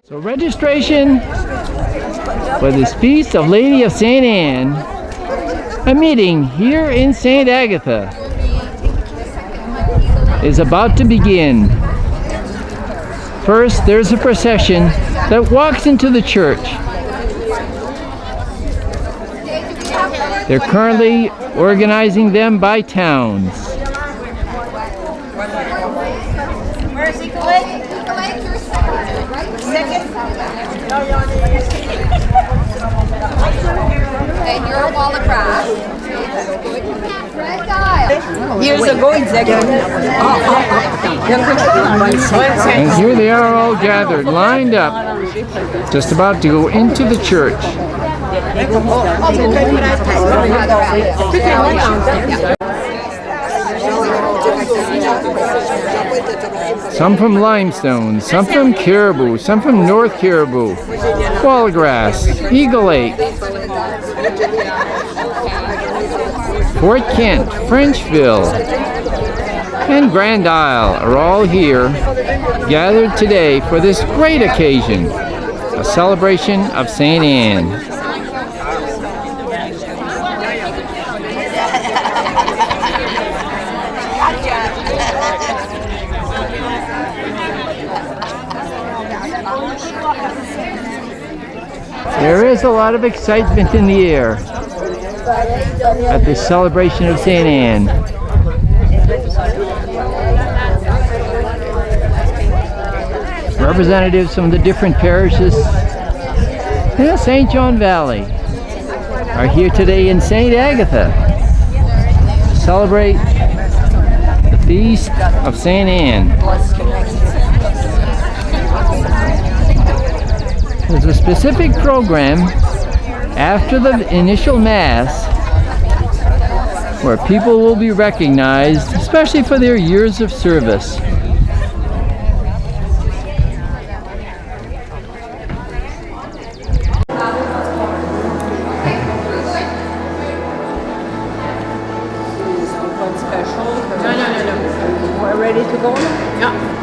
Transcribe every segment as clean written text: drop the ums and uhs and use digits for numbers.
So registration for this Feast of Lady of St. Anne, a meeting here in St. Agatha, is about to begin. First, there's a procession that walks into the church. They're currently organizing them by towns. Where's Ecolate? Second. And you're a wall across. Years ago, exactly. And here they are all gathered, lined up, just about to go into the church. Some from limestone, some from caribou, some from North Caribou, Wallgrass, Eagle Lake, Fort Kent, Frenchville, and Grand Isle are all here, gathered today for this great occasion, a celebration of St. Anne. There is a lot of excitement in the air at the celebration of St. Anne. Representatives from the different parishes in the St. John Valley are here today in St. Agatha to celebrate the Feast of St. Anne. There's a specific program after the initial Mass where people will be recognized, especially for their years of service. No. We're ready to go? Yeah.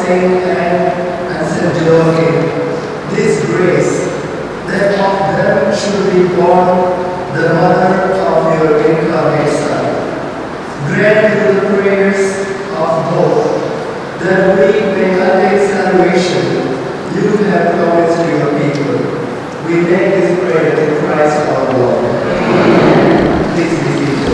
Saint Anne and Saint Joachim this grace that of them should be born the mother of your incarnate Son. Grant through the prayers of both that we may attain salvation you have promised to your people. We make this prayer in Christ our Lord. Amen. Please be seated.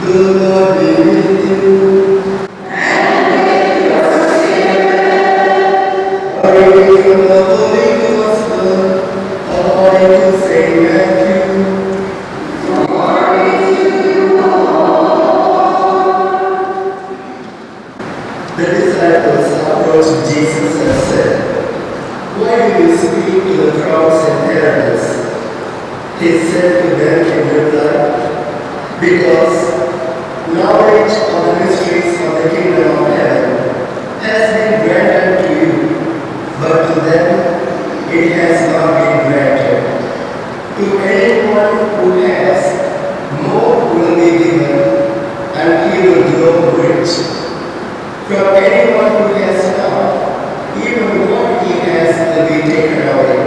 The Lord be with you. A reading from the Holy Gospel according to Saint Matthew. The disciples approached Jesus and said, "Why do you speak to the crowds in parables?" He said to them in reply, "Because knowledge of the mysteries of the kingdom of heaven has been granted to you, but to them it has not been granted. To anyone who has, more will be given, and he will grow rich. From anyone who has not, even what he has will be taken away.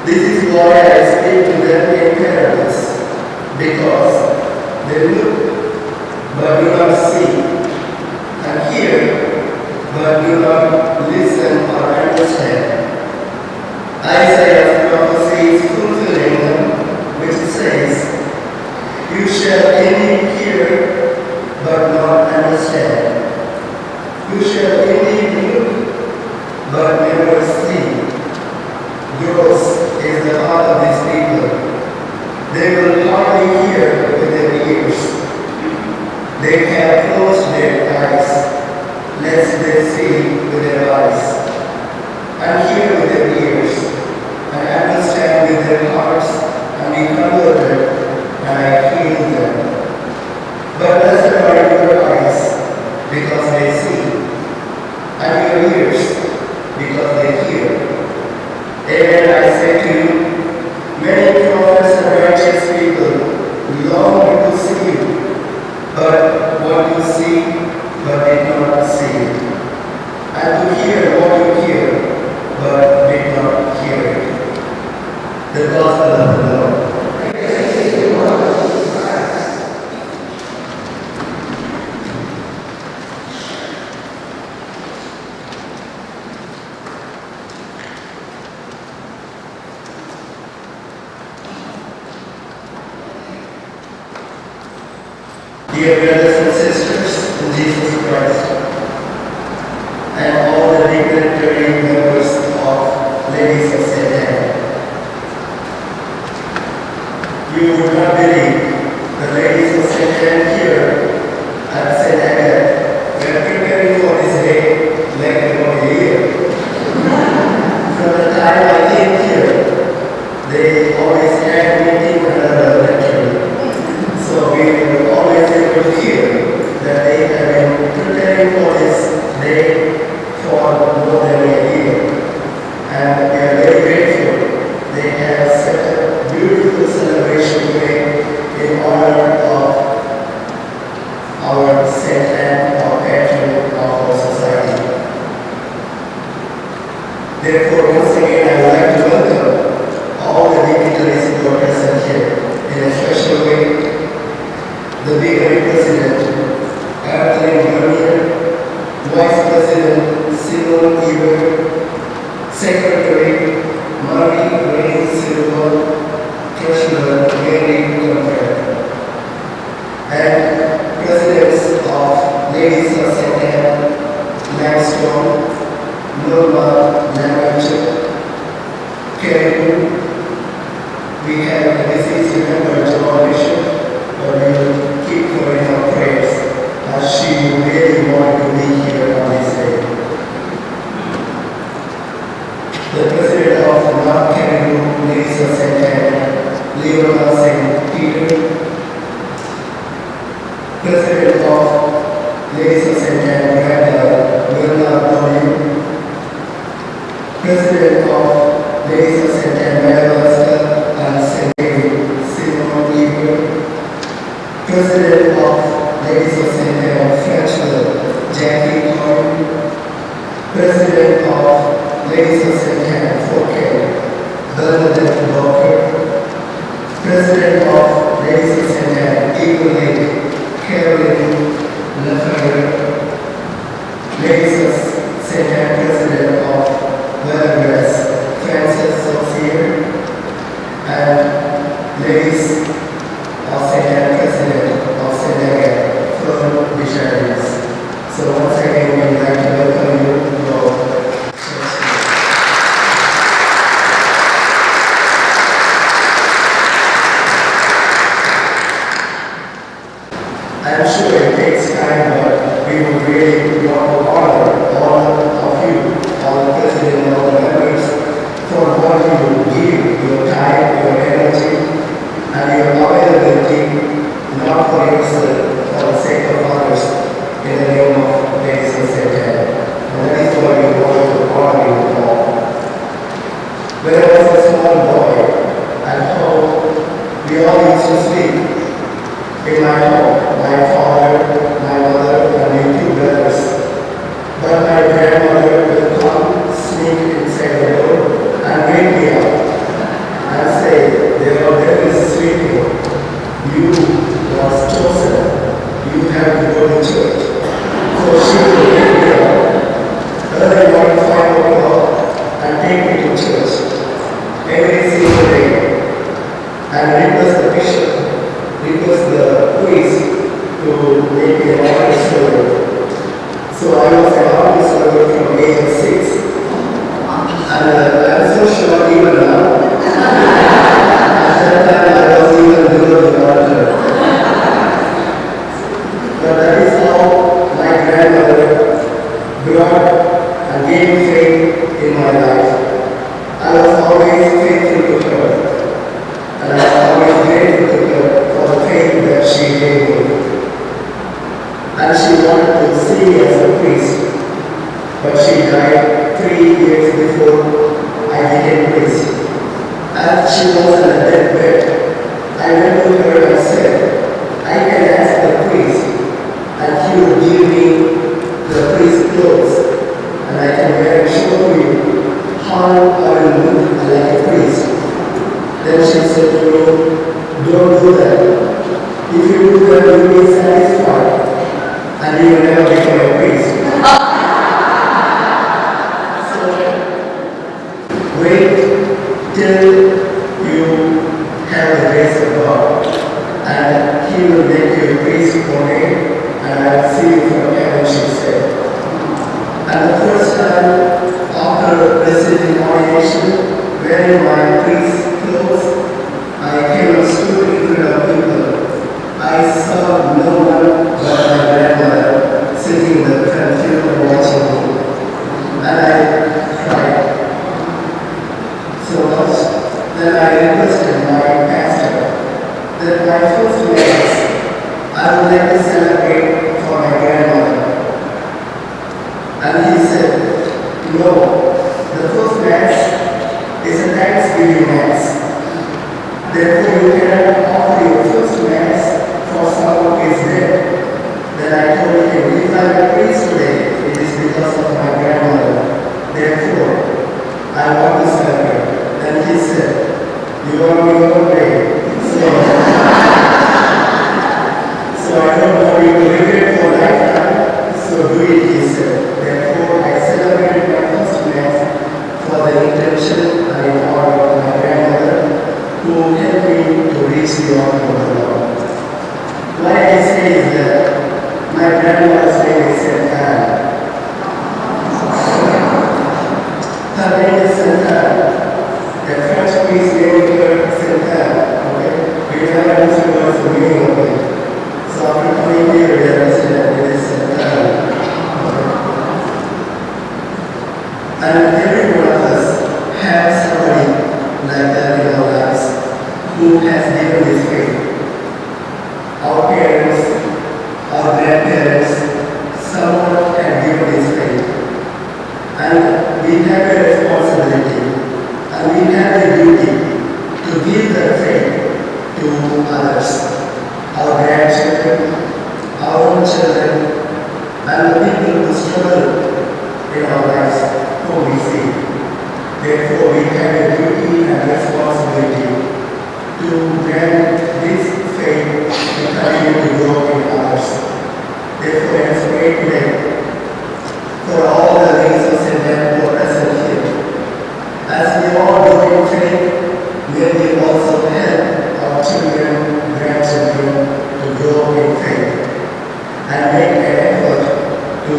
This is why I speak to them in parables, because they look but do not see, and hear but do not listen or understand." Isaiah's prophecy is fulfilling them, which says, "You shall indeed hear but not understand. You shall indeed look but never see." Gross is the heart of these people. They will hardly hear with their ears. They have closed their eyes, lest they see with their eyes, and hear with their ears, and understand with their hearts, and be converted, and I heal them. But blessed are your eyes, because they see, and your ears, because they hear. Amen, I say to you, many prophets and righteous people long to see you, but what you see, but did not see, and to hear what you hear, but did not hear it. The Gospel of the Lord. Dear brothers and sisters in Jesus Christ, and all the dignitary members of Ladies of St. Anne, you would not believe the Ladies of St. Anne here at St. Agatha were preparing for this day like about a year. From the time I came here, they always had meeting another lecture. So we were always able to hear that they have been preparing for this day for more than a year. And we are very grateful. They have set a beautiful celebration today in honor of our Saint Anne, our patron of our society. Therefore, once again, I would like to welcome all the dignitaries who are present here in a special way. The Deanery President, Agatha, Vice President Simon Eber, Secretary Marty Rain Silver, Treasurer Mary Comfort, and Presidents of Ladies of St. Anne, Limestone, Norma Lamacher, Caribou. We have the deceased member John Bishop, but we will keep her in our prayers as she really wanted to be here on this day. The President of North Caribou Ladies of St. Anne, Leona St. Peter, President of Ladies of St. Anne, Wilna Bonnie, President of Ladies of St. Anne, Madagascar, and St. Simon Eber, President of Ladies of St. Anne, Frenchville, Jackie Coyne, President of Ladies of St. Anne, Fouquet, Bernadette Walker, President of Ladies of St. Anne, Eagle Lake, Caroline Lafayette, Ladies of St. Anne, President of Wellgrass, Francis Saucier, and Ladies of St. Anne, President of St. I'm sure it takes time, but we would really want to honor all of you, all the president, all the members, for what you give, your time, your energy, and your availability, not for yourself, for the sake of others, in the name of Jesus Satan. And that is why we want to honor you all. When I was a small boy, at home, we all used to sleep. In my home, my father, my mother, and my two brothers. But my grandmother will come, sneak inside the door, and wake me up and say, "There are devils sleeping. You was chosen. You have to go to church." So she will wake me up early morning 5 o'clock and take me to church every single day and request the bishop, request the priest to make me a Bible story. So I was an Bible story from age of 6. And I'm so sure even now, at that time I was even below the altar. But that is how my grandmother brought and gave faith in my life. I was always faithful to her. And I was always grateful to her for the faith that she gave me. And she wanted to see me as a priest, but she died 3 years before I became priest. As she was on a deathbed, I went to her and said, "I can ask the priest, and he will give me the priest clothes, and I can wear and show you how I will look like a priest." Then she said to me, "Don't do that. If you do that, you will be satisfied, and you will never become a priest." So, wait till you have the grace of God, and He will make you a priest one day, and I will see you from heaven, she said. And the first time after receiving ordination, wearing my priest clothes, I came and stood in front of people. I saw no one but my grandmother sitting in the front pew and watching me. And I cried so much that I requested my pastor that my first Mass I would like to celebrate for my grandmother. And he said, "No, the first Mass is a Thanksgiving Mass. Therefore, you cannot offer your first Mass for someone who is dead." Then I told him, "If I am a priest today, it is because of my grandmother. Therefore, I want to celebrate." Then he said, "You are on your way. So I don't want you to live it for lifetime. So do it," he said. Therefore, I celebrated my first Mass for the intention and in honor of my grandmother, who helped me to reach the altar of the Lord. Why I say is that my grandmother's name is Agatha. Her name is Agatha. The French priest named her Agatha. Okay? We never understood what's the meaning of it. So after coming here, we understood that it is Agatha. And every one of us has somebody like that in our lives who has given his faith. Our parents, our grandparents, someone has given his faith. And we have a responsibility and we have a duty to give that faith to others, our grandchildren, our own children, and the people who struggle in our lives whom we see. Therefore, we have a duty and responsibility to grant this faith to continue to grow in others. Therefore, let us pray today for all the ladies of St. Anne who are present here. As we all grow in faith, may we also help our children, grandchildren to grow in faith and make an effort to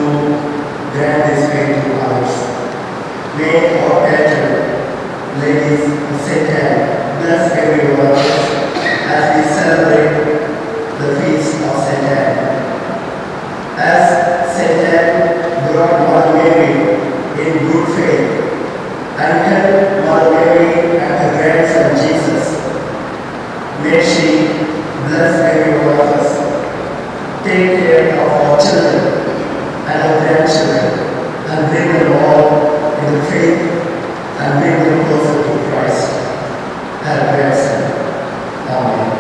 grant this faith to others. May our patron, ladies of St. Anne, bless every one of us as we celebrate the feast of care of our children and our grandchildren and bring them all into faith and bring them closer to Christ and prayer center. Amen.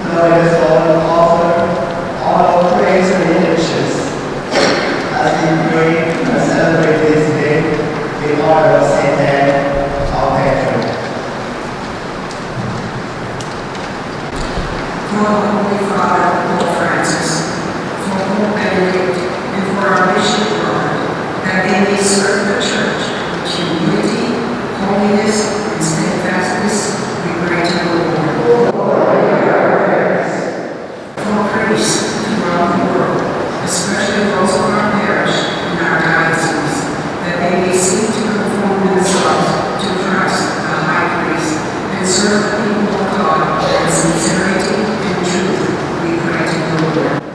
Now let us all offer all our praise and intentions as we pray and celebrate this day in honor of Saint Anne, our patron. For our Holy Father, Pope Francis, for Pope Benedict, and for our Bishop Lord, that they may serve the Church with humility, holiness, and steadfastness, we pray to the Lord. For priests throughout the world, especially those of our parish and our diocese, that they may seek to conform themselves to Christ, the High Priest, and serve the people of God in sincerity and truth, we pray to the Lord.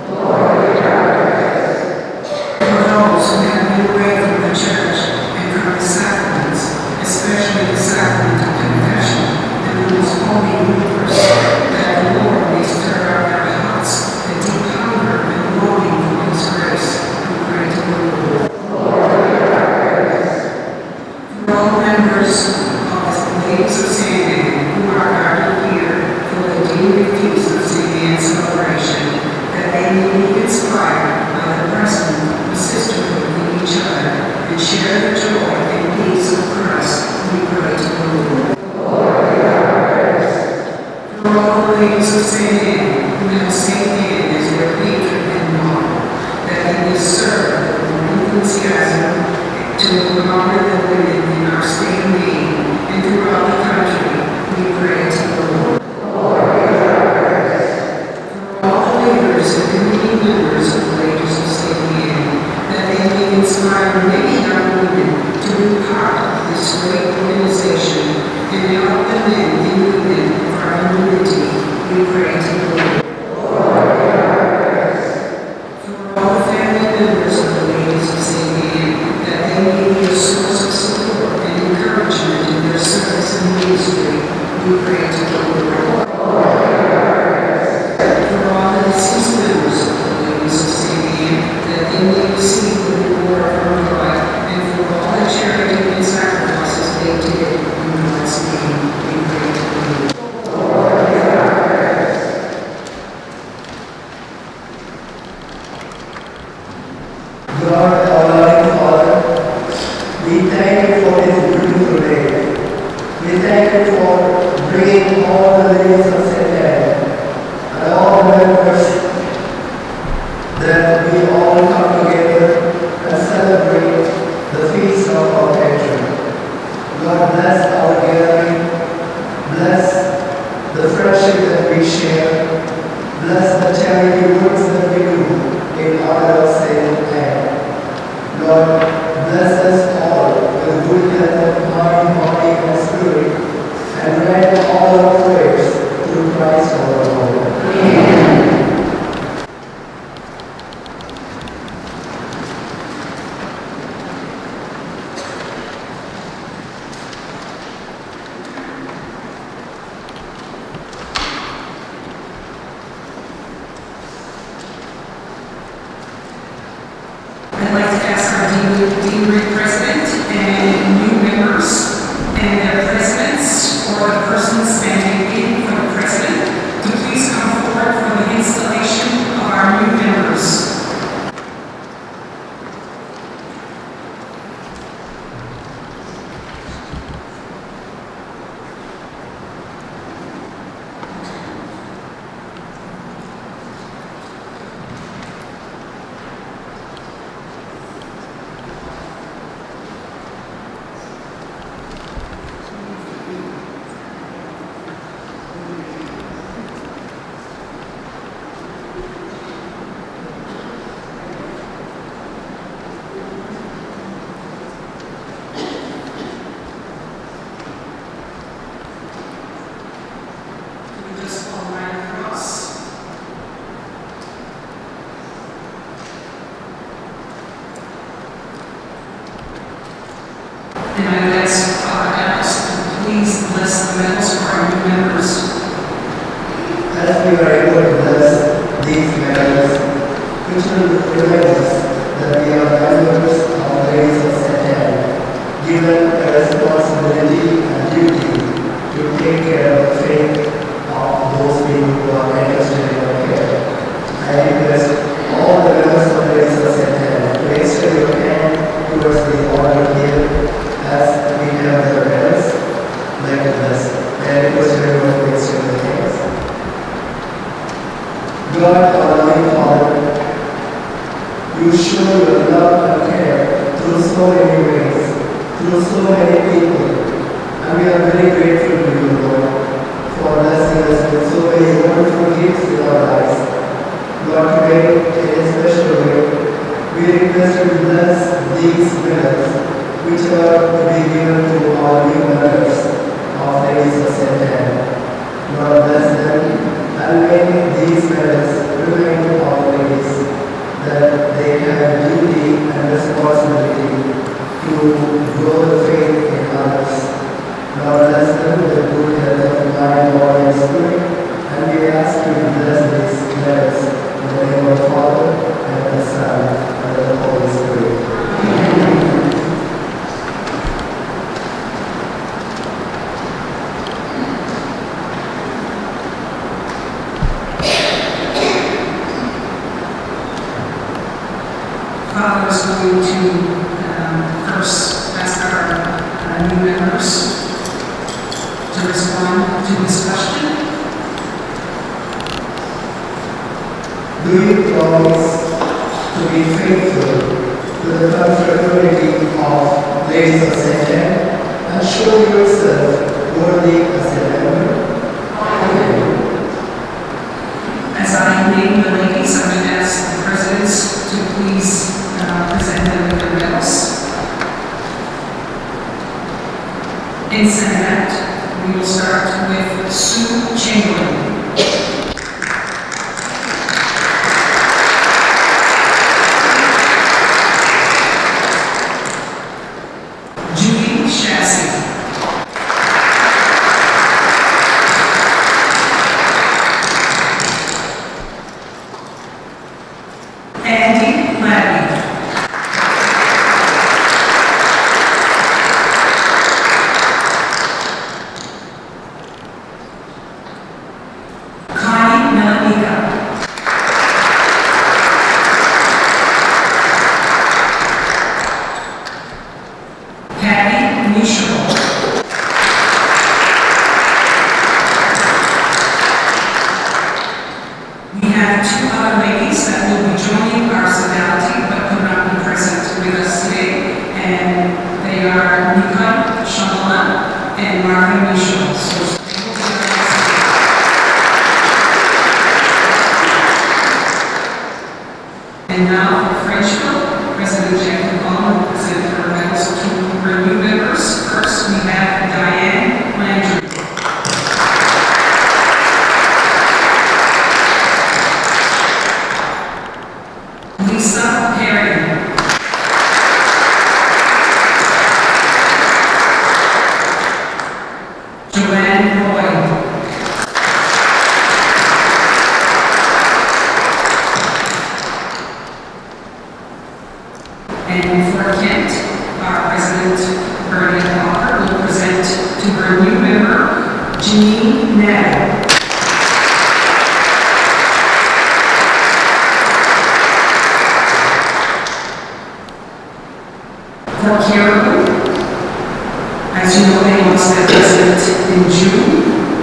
For those who have been away from the Church and from the sacraments, especially the sacrament of confession and the most holy universe, that the Lord may stir up their hearts a deep hunger and longing for His grace, we pray to the Lord. For all members of the Ladies of St. Anne who are gathered here for the Deanery Feast of St. Anne's celebration, that they may be inspired by the present of sisterhood with each other and share the joy and peace of Christ, we pray to the Lord. For all the ladies of St. Anne who have St. Anne as their patron and model, that they may serve with enthusiasm to honor the women in our state of Maine and throughout the country, we pray to the Lord. For all the leaders and committee members of the Ladies of St. Anne, that they may inspire many young women to be part of this great organization and help the men and women for our unity, we pray to the Lord. For all the family members of the Ladies of St. Anne, that they may be a source of support and encouragement in their service and ministry, we pray to the Lord. For all the deceased members of the Ladies of St. Anne, that they may receive the reward from God, and for all the charity and sacrifices they did in God's name, we pray to the Lord. Lord, our loving Father, we thank you for this beautiful day. We thank you for bringing all the ladies of St. Anne and all the members that we all come together and celebrate the feast of our patron. Lord, bless our gathering, bless the friendship that we share, bless the charity works that we do in honor of St. Anne. Lord, bless us all with good health of mind, body, and spirit, and grant all our prayers through Christ our Lord. Amen. I'd like to ask our Deanery President and new members and their presidents or the person standing in for the president to please come forward for the installation of our new members. And I would ask Father Agatha to please bless the medals for our new members. As we are able to bless these medals, which will remind us that we are members of the Ladies of St. Anne, given a responsibility and duty to take care of the faith of those people who are interested in our care. I request all the members of the Ladies of St. Anne to extend your hand towards the altar here as we have the medals like this. I request everyone to extend their hands. God, our loving Father, you show your love and care through so many ways, through so many people, and we are very grateful to you, Lord, for blessing us with so many wonderful gifts in our lives. Lord, today, in a special way, we request you to bless these medals, which are to be given to our new members of Ladies of St. Anne. Lord, bless them, and may these medals remind our ladies that they have a duty and responsibility to grow the faith in others. Lord, bless them with the good health of mind, body, and spirit, and we ask you to bless these medals in the name of the Father, and of the Son, and of the Holy Spirit. Father is going to first ask our new members to respond to this question. Do you promise to be faithful to the confraternity of Ladies of St. Anne and show yourself worthy as a member? As I name the ladies, I would ask the presidents to please present them with their medals. In Senate, we will start with Sue Chamberlain. Judy Chassie. Andy Labby. Connie Melanica. Patty Michaud. We have two other ladies that will be joining our sodality but could not be present with us today, and they are Nika Chamberlain and Marvin Michaud. So they will be with us today. And now for Frenchville, President Jackie Collin will present her medals to her new members. First, we have Diane Landry. Lisa Perry. Joanne Roy. And for Kent, our President Bernadette Walker will present to her new member, Jeanine Natter. For Caribou, as you know, they lost their president in June,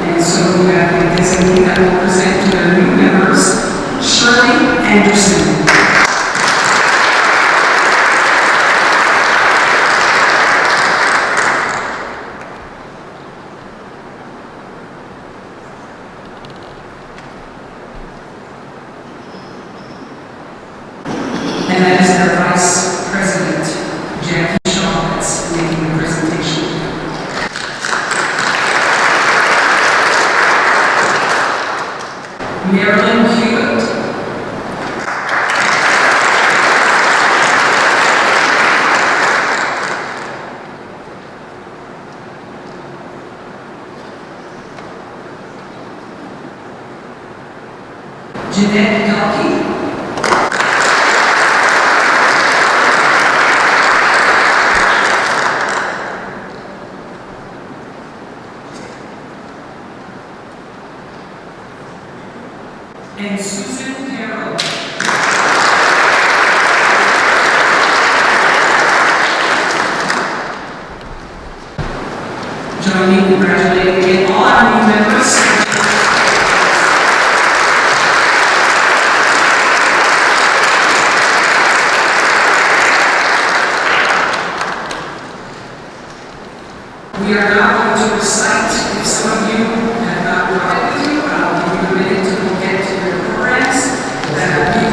and so we have a designee that will present to their new members, Shirley Anderson. And that is their Vice President, Jackie Shaw, that's making the presentation. Marilyn Hewitt. Jeanette Delkey. And Susan Carroll. Join me in congratulating again all our new members. We are now going to recite. If some of you have not brought it with you, I'll give you a minute to look at your programs. That will be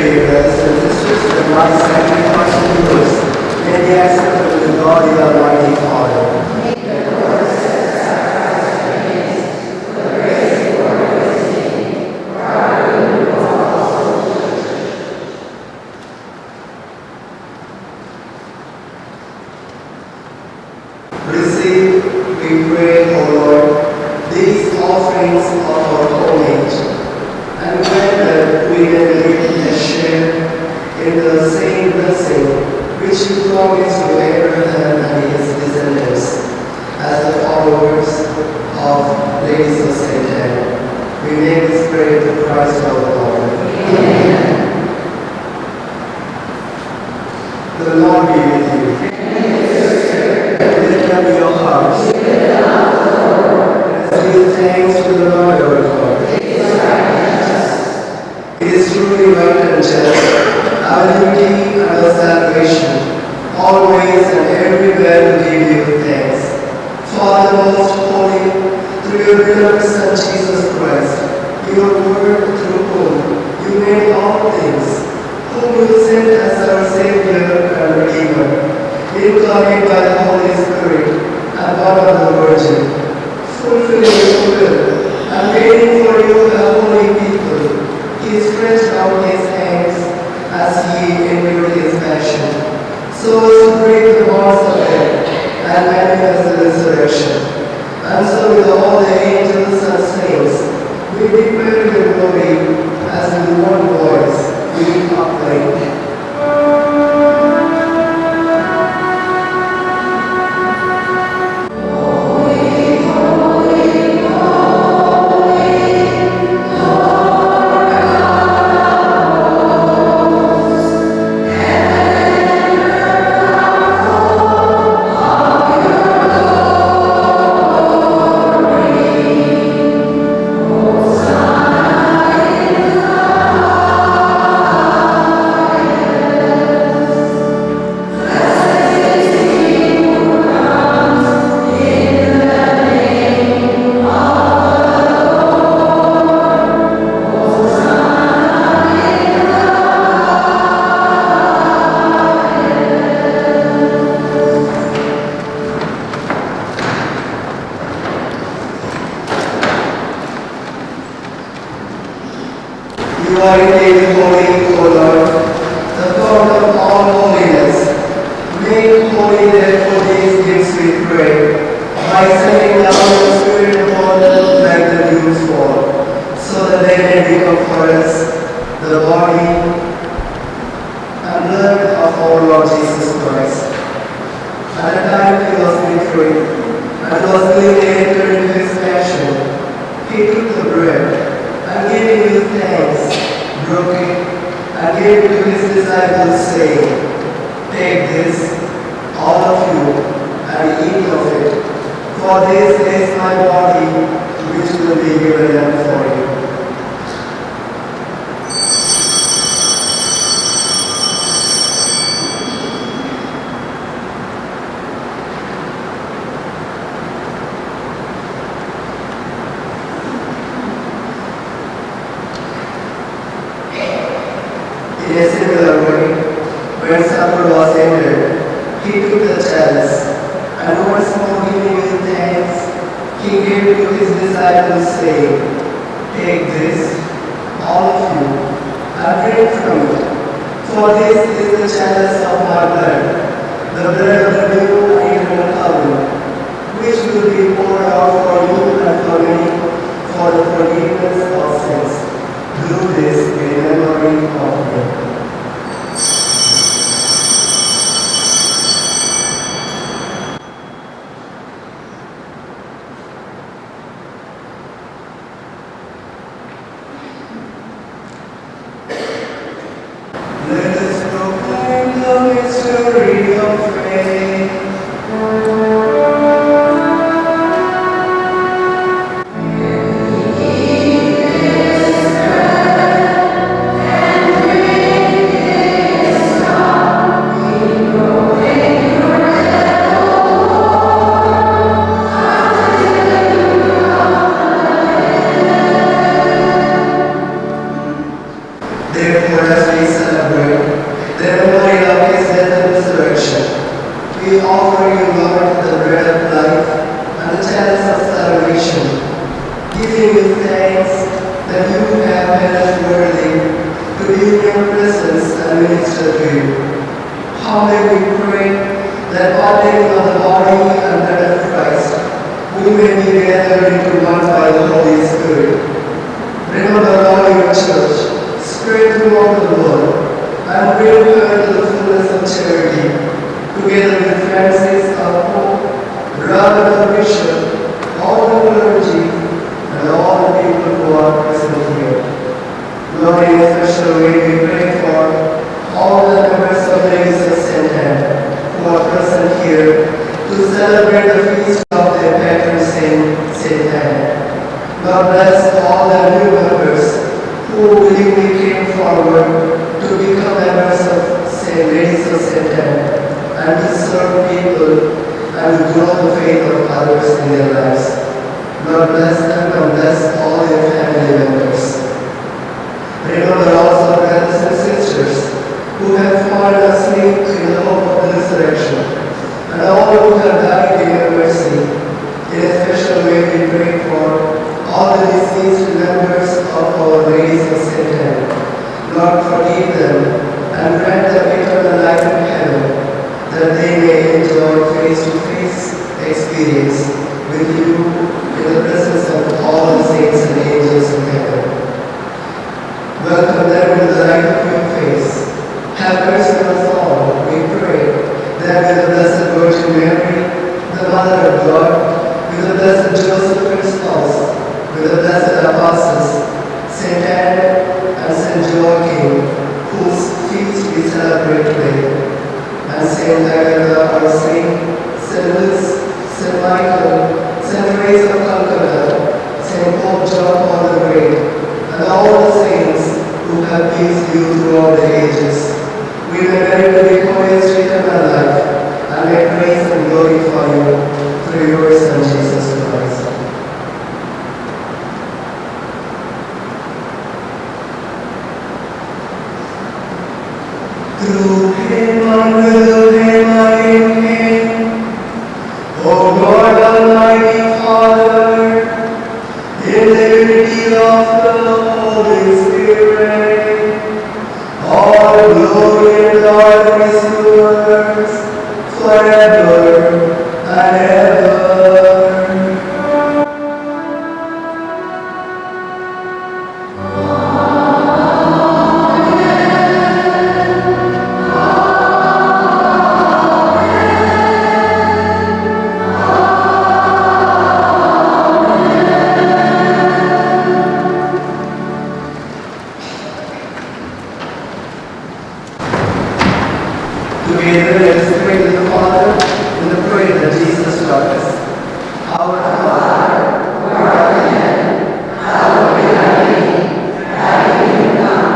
dear brothers and sisters, that my sacrifice and yours may be acceptable to God, the Almighty Father. Receive, we pray, O Lord, these offerings of our homage, and grant that we may live and share in the same blessing which you promised to Abraham and his descendants, as the followers of Lady of Saint Anne. We make this prayer to Christ our Lord. Amen. The Lord be with you. Lift up your hearts. Let's give thanks to the Lord our God. It is truly right and just, our duty and our salvation, always and everywhere to give you thanks. Father most holy, through your beloved Son Jesus Christ, your word through whom you made all things, whom you sent as our Savior and Redeemer, incarnate by the Holy Spirit and born of the Virgin, fulfilling your will and waiting for you, the holy people. He stretched out his hands as he endured his passion, so as to break the bonds of death and manifest the resurrection. And so with all the angels and saints, we declare your glory as with one voice we proclaim. You are indeed holy, O Lord, the God of all holiness. Make holy therefore these gifts, we pray, by sending down your Spirit upon them like the dews fall, so that they may become for us the body and blood of our Lord Jesus Christ. At the time he was betrayed and was being entered into his passion, he took the bread and giving you thanks, broke it, and gave it to his disciples, saying, "Take this, all of you, and eat of it, for this is my body, which will be given up for you." In a similar way, when supper was ended, he took the chalice, and once more giving you thanks, he gave it to his disciples, saying, "Take this, all of you, and drink from it, for this is the chalice of my blood, the blood of the new and eternal covenant, which will be poured out for you and for many for the forgiveness of sins. Do this in memory of me." Let us proclaim the mystery of faith. Therefore, as we offering of the body and blood of Christ, we may be gathered into one by the Holy Spirit. Remember, Lord, your church, spread throughout the world, and bring her to the fullness of charity, together with Francis, our Pope, Robert, our Bishop, all the clergy, and all the people who are present here. Lord, in a special way, we pray for all the members of the Ladies of St. Anne who are present here to celebrate the feast of their patron saint, St. Anne. Lord, bless all the new members who willingly came forward to become members of St. Ladies of St. Anne and to serve people and to grow the faith of others in their lives. Lord, bless them and bless all their family members. Remember also brothers and sisters who have fallen asleep in the hope of the resurrection, and all who have died in your mercy. In a special way we pray for all the deceased members of our Ladies of St. Anne. Lord, forgive them and grant them eternal life in heaven, that they may enjoy face-to-face experience with you in the presence of all the saints and angels in heaven. Welcome them into the light of your face. Have mercy on us all, we pray, that with the Blessed Virgin Mary, the Mother of God, with the Blessed Joseph, her spouse, with the Blessed Apostles, St. Anne and St. Joachim, whose feast we celebrate today, and St. Agatha, our saint, St. Louis, St. Michael, St. Teresa of Calcutta, St. Pope John Paul the Great, and all the saints who have pleased you throughout the ages. We may merit to be co-heirs to eternal life, and may praise and glorify you through your Son, Jesus Christ. Through him and with him and in him, O God, Almighty Father, in the unity of the Holy Spirit, all glory and honor is yours forever and ever. Together, let us pray to the Father in the prayer that Jesus taught us. Our Father, who art in heaven, hallowed be thy name. Thy kingdom come,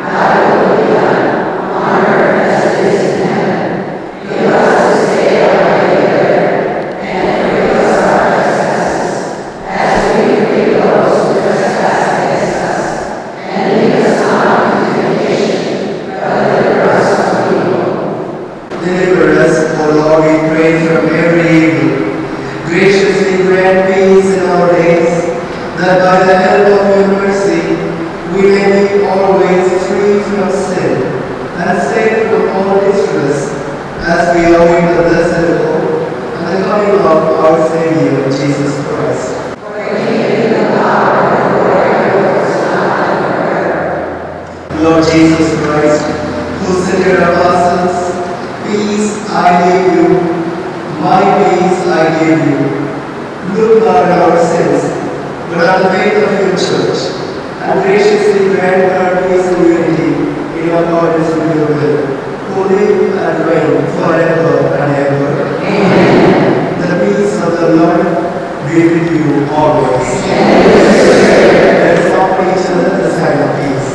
thy will be done, on earth as it is in heaven. Give us this day our daily bread, and forgive us our trespasses, as we forgive those who trespass against us. And lead us not into temptation, but deliver us from evil. Deliver us, O Lord, we pray, from every evil. Graciously grant peace in our days, that by the help of your mercy we may be always free from sin and safe from all distress, as we await the blessed hope and the coming of our Savior, Jesus Christ. Lord Jesus Christ, who said to your apostles, "Peace I leave you, my peace I give you." Look not on our sins, but on the faith of your church, and graciously grant her peace and unity in accordance with your will, who live and reign forever and ever. Amen. The peace of the Lord be with you always. Let us offer each other the sign of peace.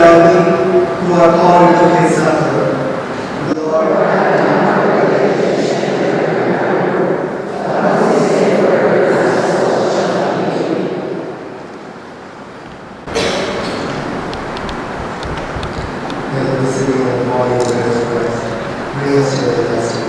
are we who are called into his supper. Lord, may the city of the body of Jesus Christ bring us to the blessing.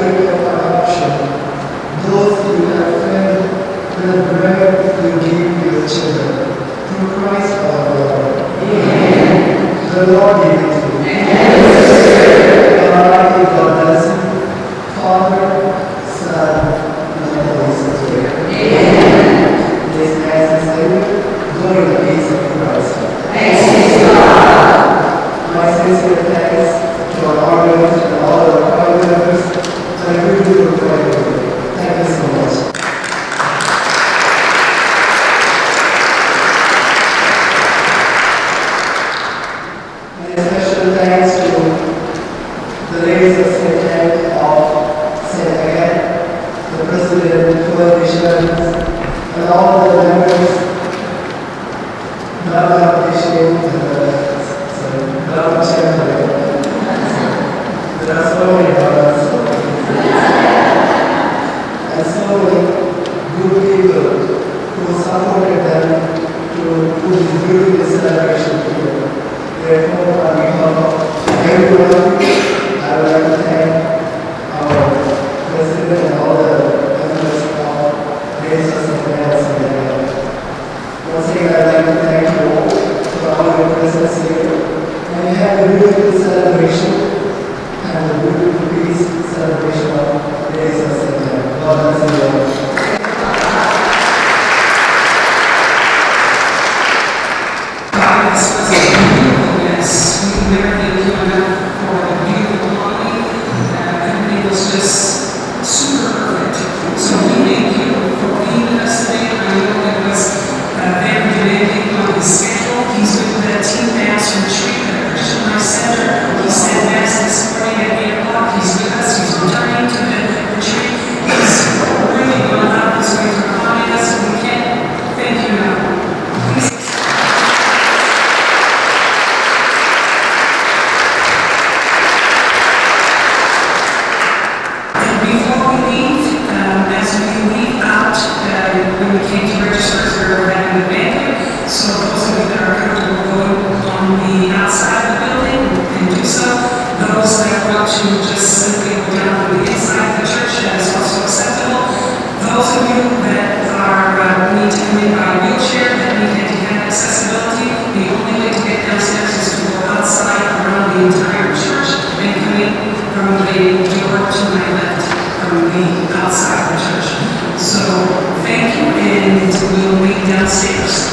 spirit of adoption, those you have fed with the bread you give your children. Through Christ our Lord. Amen. The Lord be with you. Almighty God bless you, Father, Son, and Holy Spirit. Amen. This Mass is over. Go in the peace of Christ. Thanks be to God. My sincere thanks to our audience and all our choir members. Thank you for praying. Thank you so much. And a special thanks to the ladies of St. Anne of St. Agatha, the President, 12 missionaries, and all the members, Brother Bishop, Brother Chamberlain. There are so many brothers, and so many good people who supported them to do this beautiful celebration here. Therefore, on behalf of everyone, I would like to thank our President and all the members of Diocese of Portland. Once again, I'd like to thank you all for all your presence here. And we have a beautiful celebration and a beautiful peace celebration of Days of September. God bless you all. This was a beautiful mess. We never did do enough for the beautiful holiday. Everything was just super perfect. So we thank you for being with us today. I know it was very demanding on his schedule. He's with the Teen Mass retreat at the Christian Life Center. He said Mass this morning at 8 o'clock. He's with us. He's returning to the retreat. He's really going out this way to accommodate us. We can't thank you enough. Please. Before we leave, as we leave out, when we came to register, we were having a banquet. So those of you that are comfortable going on the outside of the building can do so. Those that want to just simply go down to the inside of the church, that is also acceptable. Those of you that need to come in by wheelchair, that need handicap accessibility, the only way to get downstairs is to go outside around the entire church and come in from the door to my left from the outside of the church. So thank you, and we'll meet downstairs.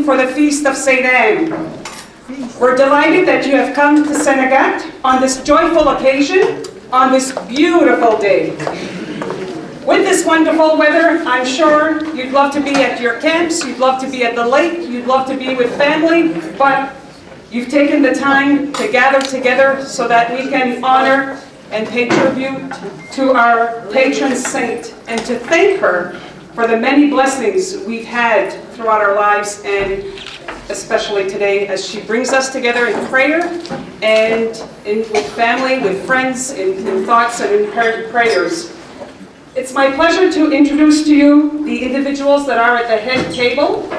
preparation for the Feast of St. Anne. We're delighted that you have come to St. Agatha on this joyful occasion, on this beautiful day. With this wonderful weather, I'm sure you'd love to be at your camps, you'd love to be at the lake, you'd love to be with family, but you've taken the time to gather together so that we can honor and pay tribute to our patron saint and to thank her for the many blessings we've had throughout our lives, and especially today as she brings us together in prayer and with family, with friends, in thoughts and in prayers. It's my pleasure to introduce to you the individuals that are at the head table.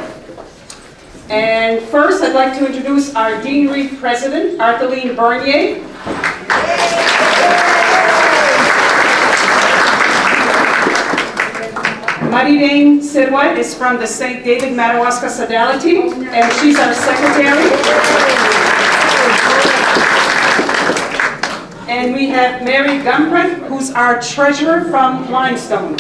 And first, I'd like to introduce our Deanery President, Artheline Bernier. Marie-Dane Sirwa is from the St. David Madawaska Sodality, and she's our secretary. And we have Mary Gumprett, who's our treasurer from Limestone.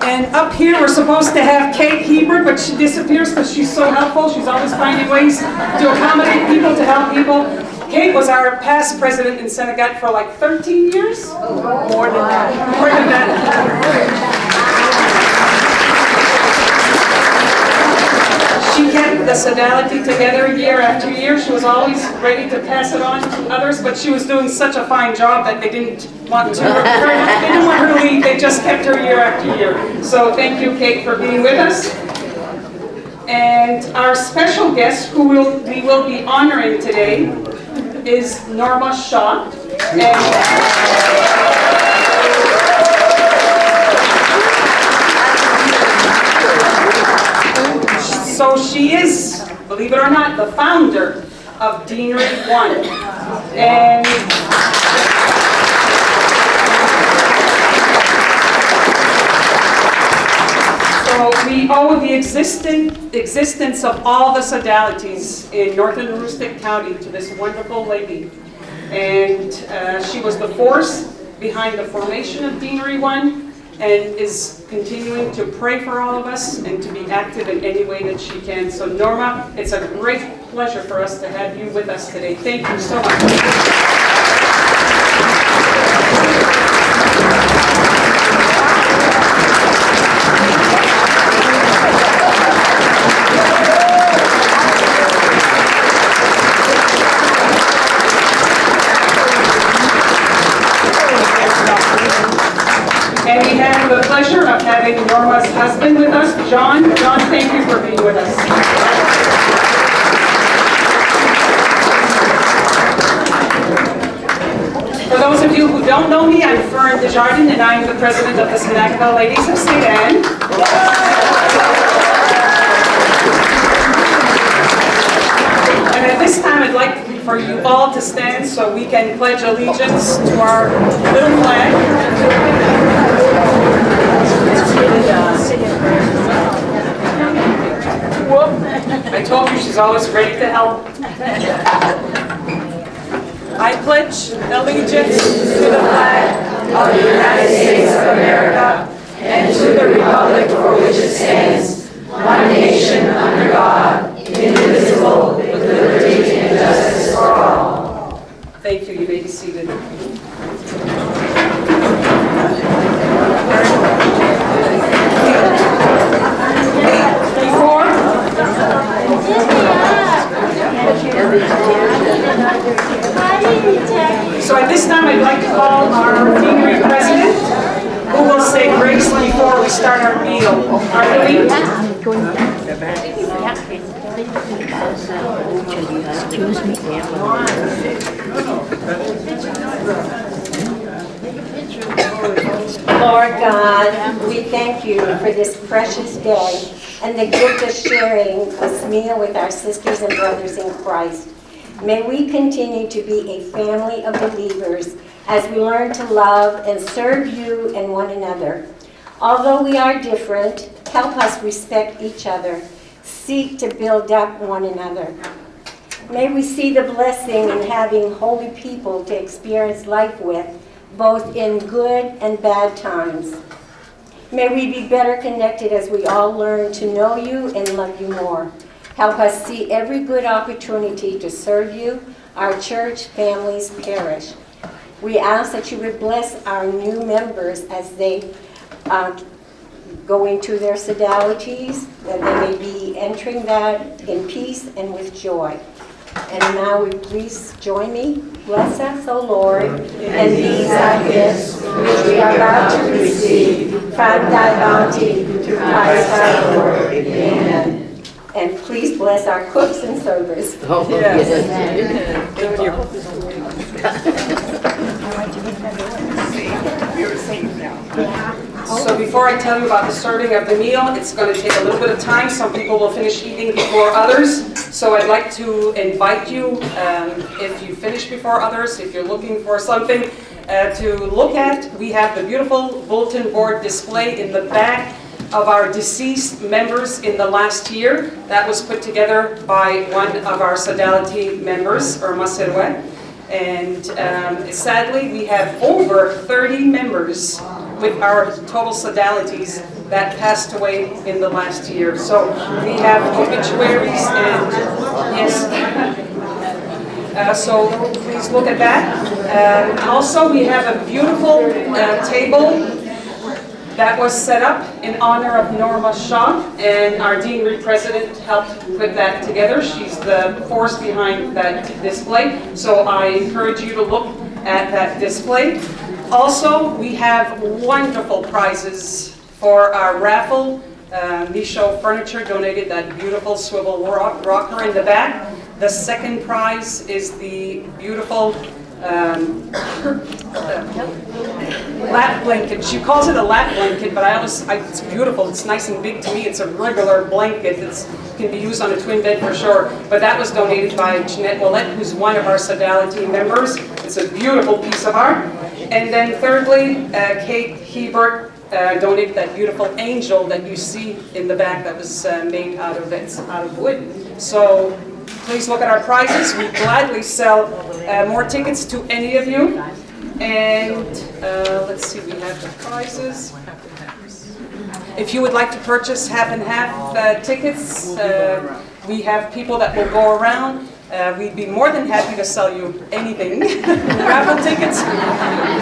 And up here, we're supposed to have Kate Hebert, but she disappears because she's so helpful. She's always finding ways to accommodate people, to help people. Kate was our past president in St. Agatha for like 13 years? More than that. More than that. She kept the sodality together year after year. She was always ready to pass it on to others, but she was doing such a fine job that they didn't want her to leave. They just kept her year after year. So thank you, Kate, for being with us. And our special guest, who we will be honoring today, is Norma Shaw. So she is, believe it or not, the founder of Deanery 1. And so we owe the existence of all the sodalities in Northern Aroostook County to this wonderful lady. And she was the force behind the formation of Deanery 1, and is continuing to pray for all of us and to be active in any way that she can. So Norma, it's a great pleasure for us to have you with us today. Thank you so much. And we have the pleasure of having Norma's husband with us, John. John, thank you for being with us. For those of you who don't know me, I'm Fern Desjardins, and I'm the president of the St. Agatha Ladies of St. Anne. And at this time, I'd like for you all to stand so we can pledge allegiance to our little flag. I told you she's always ready to help. I pledge allegiance to the flag of the United States of America and to the republic for which it stands, one nation under God, indivisible, with liberty and justice for all. Thank you. You may be seated. So at this time, I'd like to call our Deanery President, who will say grace before we start our meal. Artheline? Excuse me. Lord God, we thank you for this precious day and the gift of sharing this meal with our sisters and brothers in Christ. May we continue to be a family of believers as we learn to love and serve you and one another. Although we are different, help us respect each other, seek to build up one another. May we see the blessing in having holy people to experience life with, both in good and bad times. May we be better connected as we all learn to know you and love you more. Help us see every good opportunity to serve you, our church, families, parish. We ask that you would bless our new members as they go into their sodalities, that they may be entering that in peace and with joy. And now will you please join me? Bless us, O Lord, and these our gifts, which we are about to receive from thy bounty through Christ our Lord. Amen. And please bless our cooks and servers. Oh, yes. Thank So before I tell you about the serving of the meal, it's going to take a little bit of time. Some people will finish eating before others. So I'd like to invite you, if you finish before others, if you're looking for something to look at, we have the beautiful bulletin board display in the back of our deceased members in the last year. That was put together by one of our sodality members, Irma Serwe. And sadly, we have over 30 members with our total sodalities that passed away in the last year. So we have obituaries and yes. So please look at that. Also, we have a beautiful table that was set up in honor of Norma Shaw, and our deanery president helped put that together. She's the force behind that display, so I encourage you to look at that display. Also, we have wonderful prizes for our raffle. Michaud Furniture donated that beautiful swivel rocker in the back. The second prize is the beautiful lap blanket. She calls it a lap blanket, but it's beautiful. It's nice and big to me. It's a regular blanket. It can be used on a twin bed for sure. But that was donated by Jeanette Willette, who's one of our sodality members. It's a beautiful piece of art. And then thirdly, Kate Hebert donated that beautiful angel that you see in the back that was made out of wood. So please look at our prizes. We gladly sell more tickets to any of you. And let's see, we have the prizes. If you would like to purchase half and half tickets, we have people that will go around. We'd be more than happy to sell you anything. Raffle tickets,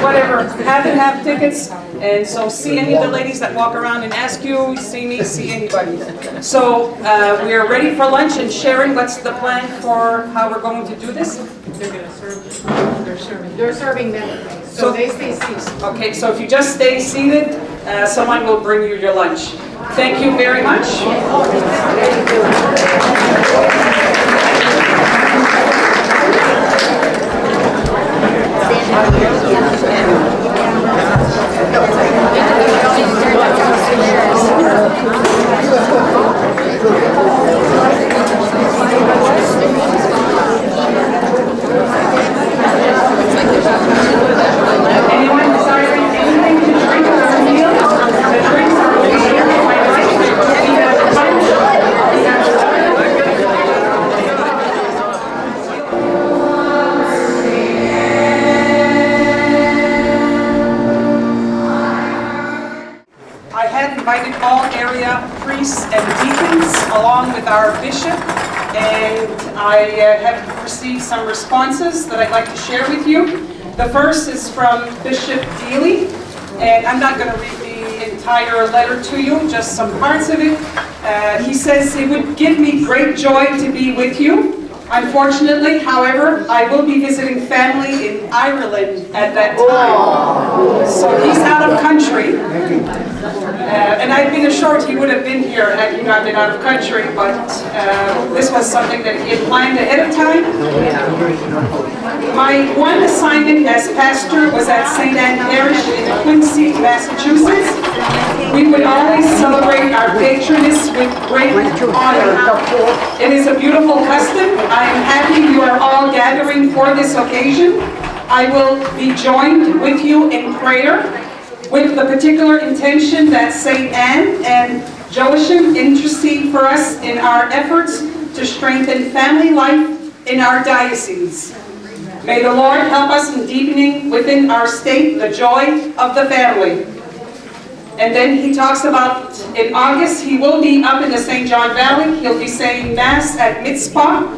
whatever, half and half tickets. And so see any of the ladies that walk around and ask you, see me, see anybody. So we are ready for lunch. And Sharon, what's the plan for how we're going to do this? They're going to serve. They're serving them. So they stay seated. Okay, so if you just stay seated, someone will bring you your lunch. Thank you very much. Anyone desiring anything to drink at our meal? The drinks are over here to my right. We have punch. We have I had invited all area priests and deacons along with our bishop, and I have received some responses that I'd like to share with you. The first is from Bishop Deely, and I'm not going to read the entire letter to you, just some parts of it. He says, "It would give me great joy to be with you. Unfortunately, however, I will be visiting family in Ireland at that time." So he's out of country. And I've been assured he would have been here had he not been out of country, but this was something that he had planned ahead of time. My one assignment as pastor was at St. Anne Parish in Quincy, Massachusetts. We would always celebrate our patroness with great honor. It is a beautiful custom. I am happy you are all gathering for this occasion. I will be joined with you in prayer, with the particular intention that St. Anne and Joachim intercede for us in our efforts to strengthen family life in our diocese. May the Lord help us in deepening within our state the joy of the family. And then he talks about in August, he will be up in the St. John Valley. He'll be saying Mass at Mitzpah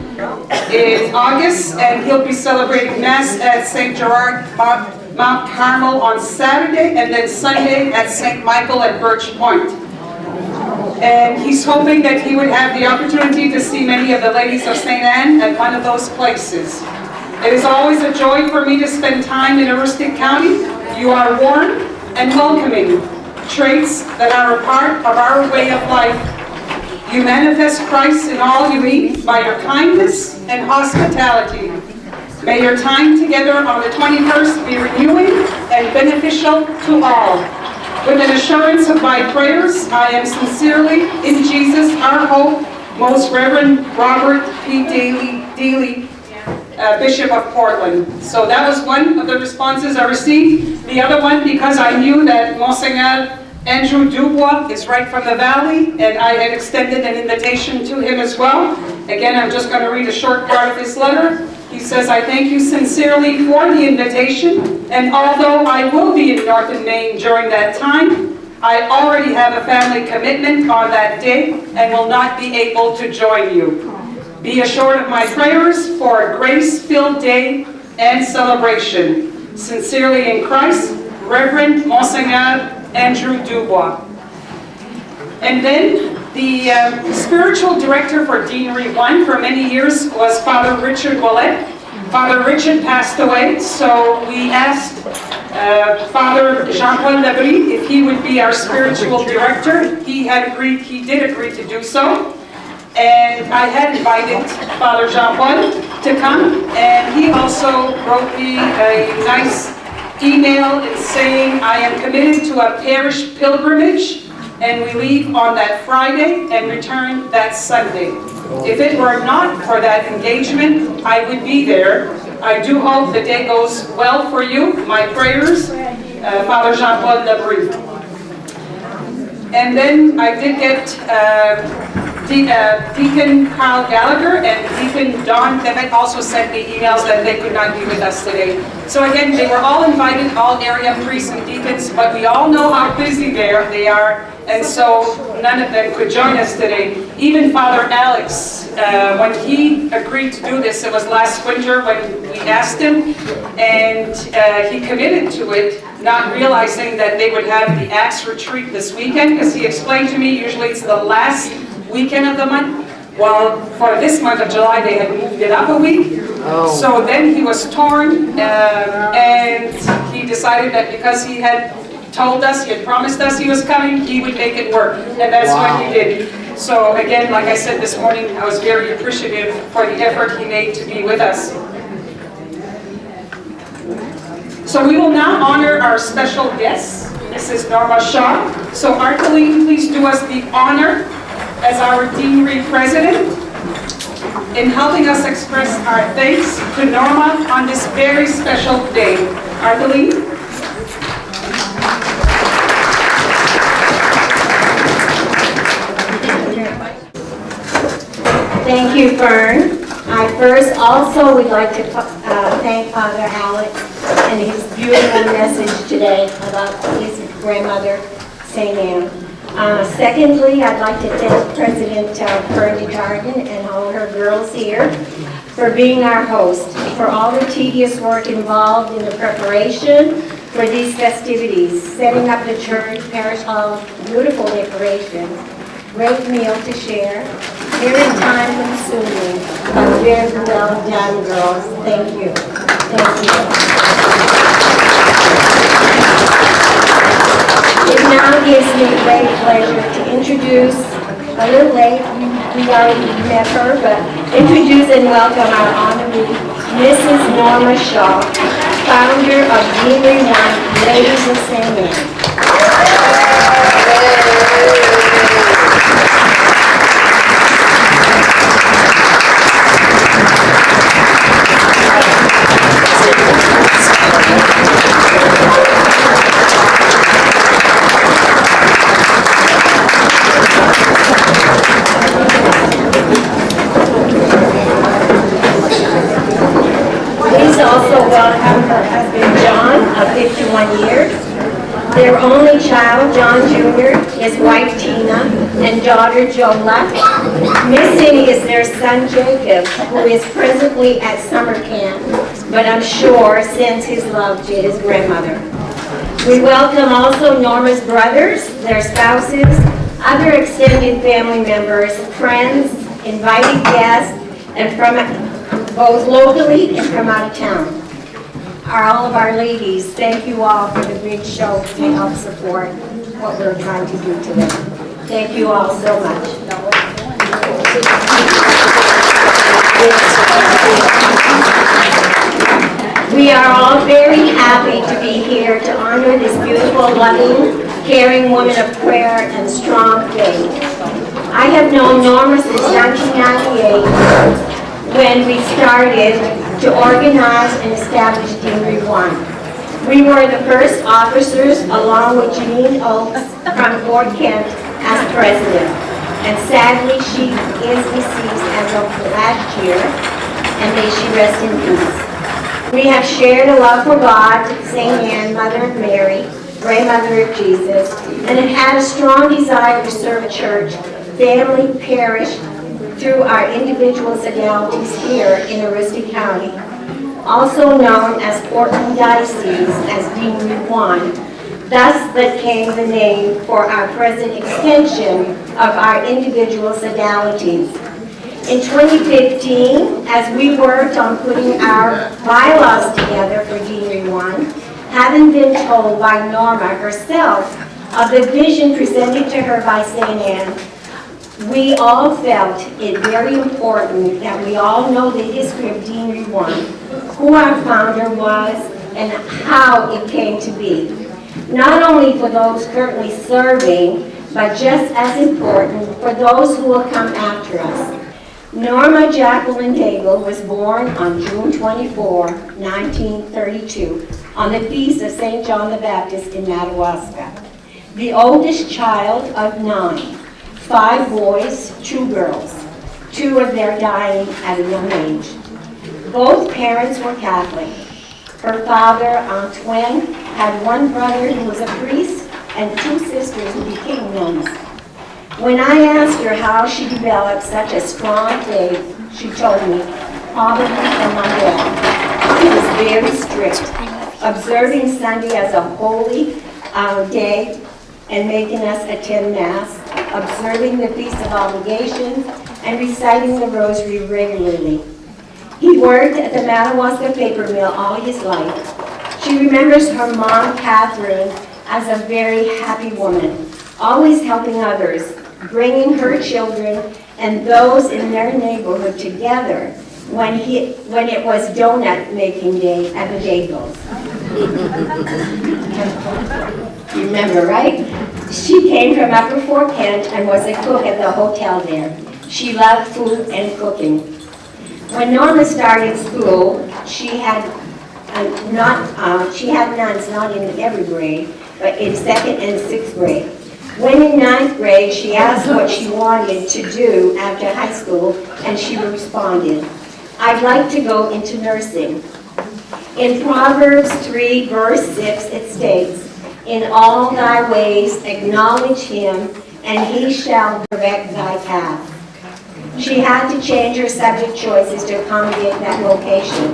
in August, and he'll be celebrating Mass at St. Gerard, Mount Carmel on Saturday, and then Sunday at St. Michael at Birch Point. And he's hoping that he would have the opportunity to see many of the ladies of St. Anne at one of those places. It is always a joy for me to spend time in Aroostook County. You are warm and welcoming, traits that are a part of our way of life. You manifest Christ in all you eat by your kindness and hospitality. May your time together on the 21st be renewing and beneficial to all. With an assurance of my prayers, I am sincerely, in Jesus, our hope, Most Reverend Robert P. Daly, Bishop of Portland. So that was one of the responses I received. The other one, because I knew that Monseigneur Andrew Dubois is right from the valley, and I had extended an invitation to him as well. Again, I'm just going to read a short part of his letter. He says, I thank you sincerely for the invitation, and although I will be in Northern Maine during that time, I already have a family commitment on that day and will not be able to join you. Be assured of my prayers for a grace-filled day and celebration. Sincerely in Christ, Reverend Monseigneur Andrew Dubois. And then the spiritual director for Deanery 1 for many years was Father Richard Ouellet. Father Richard passed away, so we asked Father Jean-Paul Labrie if he would be our spiritual director. He did agree to do so. And I had invited Father Jean-Paul to come, and he also wrote me a nice email saying, I am committed to a parish pilgrimage, and we leave on that Friday and return that Sunday. If it were not for that engagement, I would be there. I do hope the day goes well for you. My prayers, Father Jean-Paul Labrie. And then I did get Deacon Carl Gallagher and Deacon Don Clement also sent me emails that they could not be with us today. So again, they were all invited, all area priests and deacons, but we all know how busy they are, and so none of them could join us today. Even Father Alex, when he agreed to do this, it was last winter when we asked him, and he committed to it, not realizing that they would have the Acts retreat this weekend, because he explained to me usually it's the last weekend of the month. Well, for this month of July, they had moved it up a week. Oh. So then he was torn, and he decided that because he had told us, he had promised us he was coming, he would make it work. And that's what he did. So again, like I said this morning, I was very appreciative for the effort he made to be with us. So we will now honor our special guest, Mrs. Norma Shaw. So Arteline, please do us the honor as our Deanery President in helping us express our thanks to Norma on this very special day. Arteline? Thank you, Fern. I first also would like to thank Father Alex and his beautiful message today about his grandmother, St. Anne. Secondly, I'd like to thank President Fern DeJardin and all her girls here for being our host, for all the tedious work involved in the preparation for these festivities, setting up the church, parish hall, beautiful decorations, great meal to share, very time consuming, but very well done, girls. Thank you. Thank you. It now gives me great pleasure to introduce, a little late, we already met her, but introduce and welcome our honoree, Mrs. Norma Shaw, founder of Deanery 1, Ladies of St. Anne. Also welcome her husband John of 51 years, Their only child, John Jr., his wife Tina, and daughter Jola. Missing is their son Jacob, who is presently at summer camp, but I'm sure sends his love to his grandmother. We welcome also Norma's brothers, their spouses, other extended family members, friends, invited guests, and from both locally and from out of town. All of our ladies, thank you all for the big show to help support what we're trying to do today. Thank you all so much. We are all very happy to be here to honor this beautiful, loving, caring woman of prayer and strong faith. I have known Norma since 1998 when we started to organize and establish Deanery 1. We were the first officers, along with Janine Oakes from Fort Kent as president. And sadly, she is deceased as of last year, and may she rest in peace. We have shared a love for God, St. Anne, Mother of Mary, Grandmother of Jesus, and have had a strong desire to serve a church, family, parish, through our individual sodalities here in Aroostook County, also known as Portland Diocese as Deanery 1. Thus became the name for our present extension of our individual sodalities. In 2015, as we worked on putting our bylaws together for Deanery 1, having been told by Norma herself of the vision presented to her by St. Anne, we all felt it very important that we all know the history of Deanery 1, who our founder was, and how it came to be. Not only for those currently serving, but just as important for those who will come after us. Norma Jacqueline Daigle was born on June 24, 1932, on the feast of St. John the Baptist in Madawaska. The oldest child of 9. 5 boys, 2 girls, 2 of their dying at a young age. Both parents were Catholic. Her father, Antoine, had 1 brother who was a priest and 2 sisters who became nuns. When I asked her how she developed such a strong faith, she told me, probably from my dad. He was very strict, observing Sunday as a holy day and making us attend Mass, observing the Feast of Obligations, and reciting the Rosary regularly. He worked at the Madawaska paper mill all his life. She remembers her mom, Catherine, as a very happy woman, always helping others, bringing her children and those in their neighborhood together when it was donut making day at the Daigles. You remember, right? She came from Upper Fort Kent and was a cook at the hotel there. She loved food and cooking. When Norma started school, she had nuns not in every grade, but in 2nd and 6th grade. When in 9th grade, she asked what she wanted to do after high school, and she responded, "I'd like to go into nursing." In Proverbs 3, verse 6, it states, "In all thy ways acknowledge him, and he shall direct thy path." She had to change her subject choices to accommodate that vocation.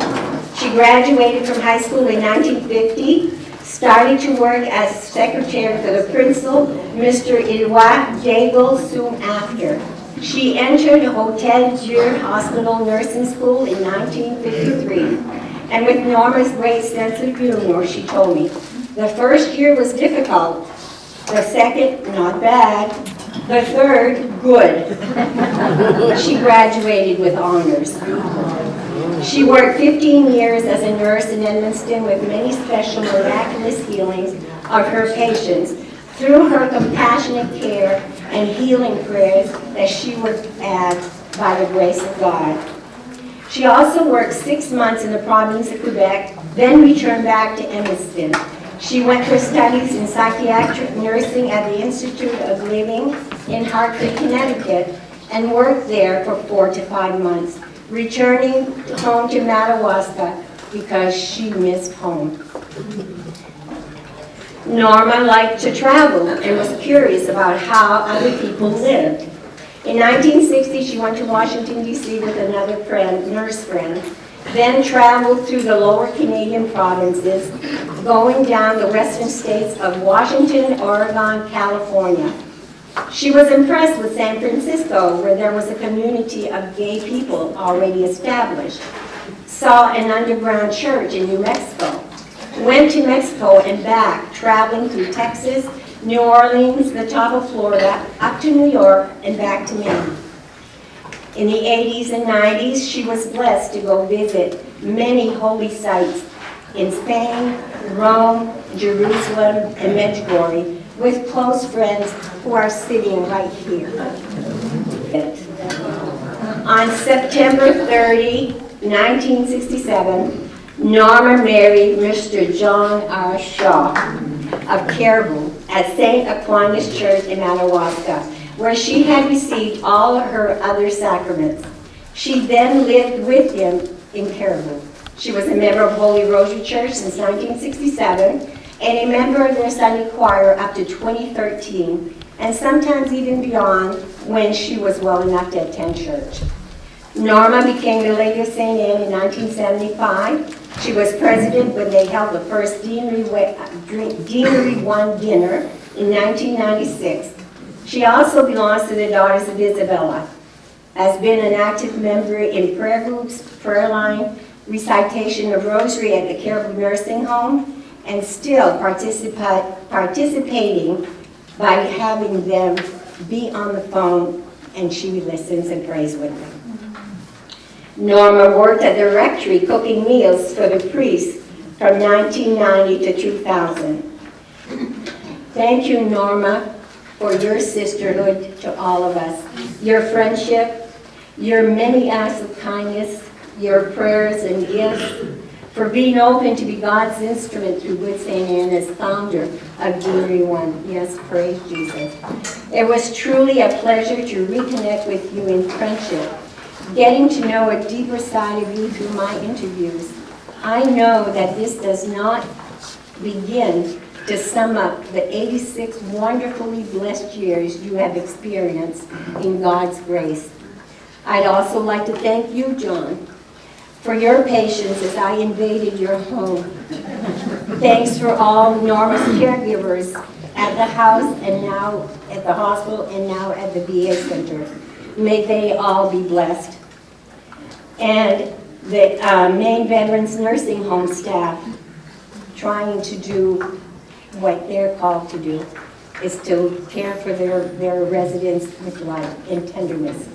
She graduated from high school in 1950, started to work as secretary for the principal, Mr. Edouard Daigle, soon after. She entered Hotel Dieu Hospital Nursing School in 1953. And with Norma's great sense of humor, she told me, the first year was difficult, the second, not bad, the third, good. She graduated with honors. She worked 15 years as a nurse in Edmundston with many special miraculous healings of her patients through her compassionate care and healing prayers that she would add by the grace of God. She also worked 6 months in the province of Quebec, then returned back to Edmundston. She went for studies in psychiatric nursing at the Institute of Living in Hartford, Connecticut, and worked there for 4 to 5 months, returning home to Madawaska because she missed home. Norma liked to travel and was curious about how other people lived. In 1960, she went to Washington, D.C. with another friend, nurse friend, then traveled through the lower Canadian provinces, going down the western states of Washington, Oregon, California. She was impressed with San Francisco, where there was a community of gay people already established. Saw an underground church in New Mexico. Went to Mexico and back, traveling through Texas, New Orleans, the top of Florida, up to New York, and back to Maine. In the 80s and 90s, she was blessed to go visit many holy sites in Spain, Rome, Jerusalem, and Medjugorje with close friends who are sitting right here. On September 30, 1967, Norma married Mr. John R. Shaw of Caribou at St. Aquinas Church in Madawaska, where she had received all of her other sacraments. She then lived with him in Caribou. She was a member of Holy Rosary Church since 1967 and a member of their Sunday choir up to 2013, and sometimes even beyond when she was well enough to attend church. Norma became the Lady of St. Anne in 1975. She was president when they held the first Deanery 1 dinner in 1996. She also belongs to the Daughters of Isabella, has been an active member in prayer groups, prayer line, recitation of rosary at the Caribou Nursing Home, and still participating by having them be on the phone, and she listens and prays with them. Norma worked at the rectory cooking meals for the priests from 1990 to 2000. Thank you, Norma, for your sisterhood to all of us, your friendship, your many acts of kindness, your prayers and gifts, for being open to be God's instrument through Good St. Anne as founder of Deanery 1. Yes, praise Jesus. It was truly a pleasure to reconnect with you in friendship, getting to know a deeper side of you through my interviews. I know that this does not begin to sum up the 86 wonderfully blessed years you have experienced in God's grace. I'd also like to thank you, John, for your patience as I invaded your home. Thanks for all Norma's caregivers at the house and now at the hospital and now at the VA Center. May they all be blessed. And the Maine Veterans Nursing Home staff trying to do what they're called to do, is to care for their residents with love and tenderness.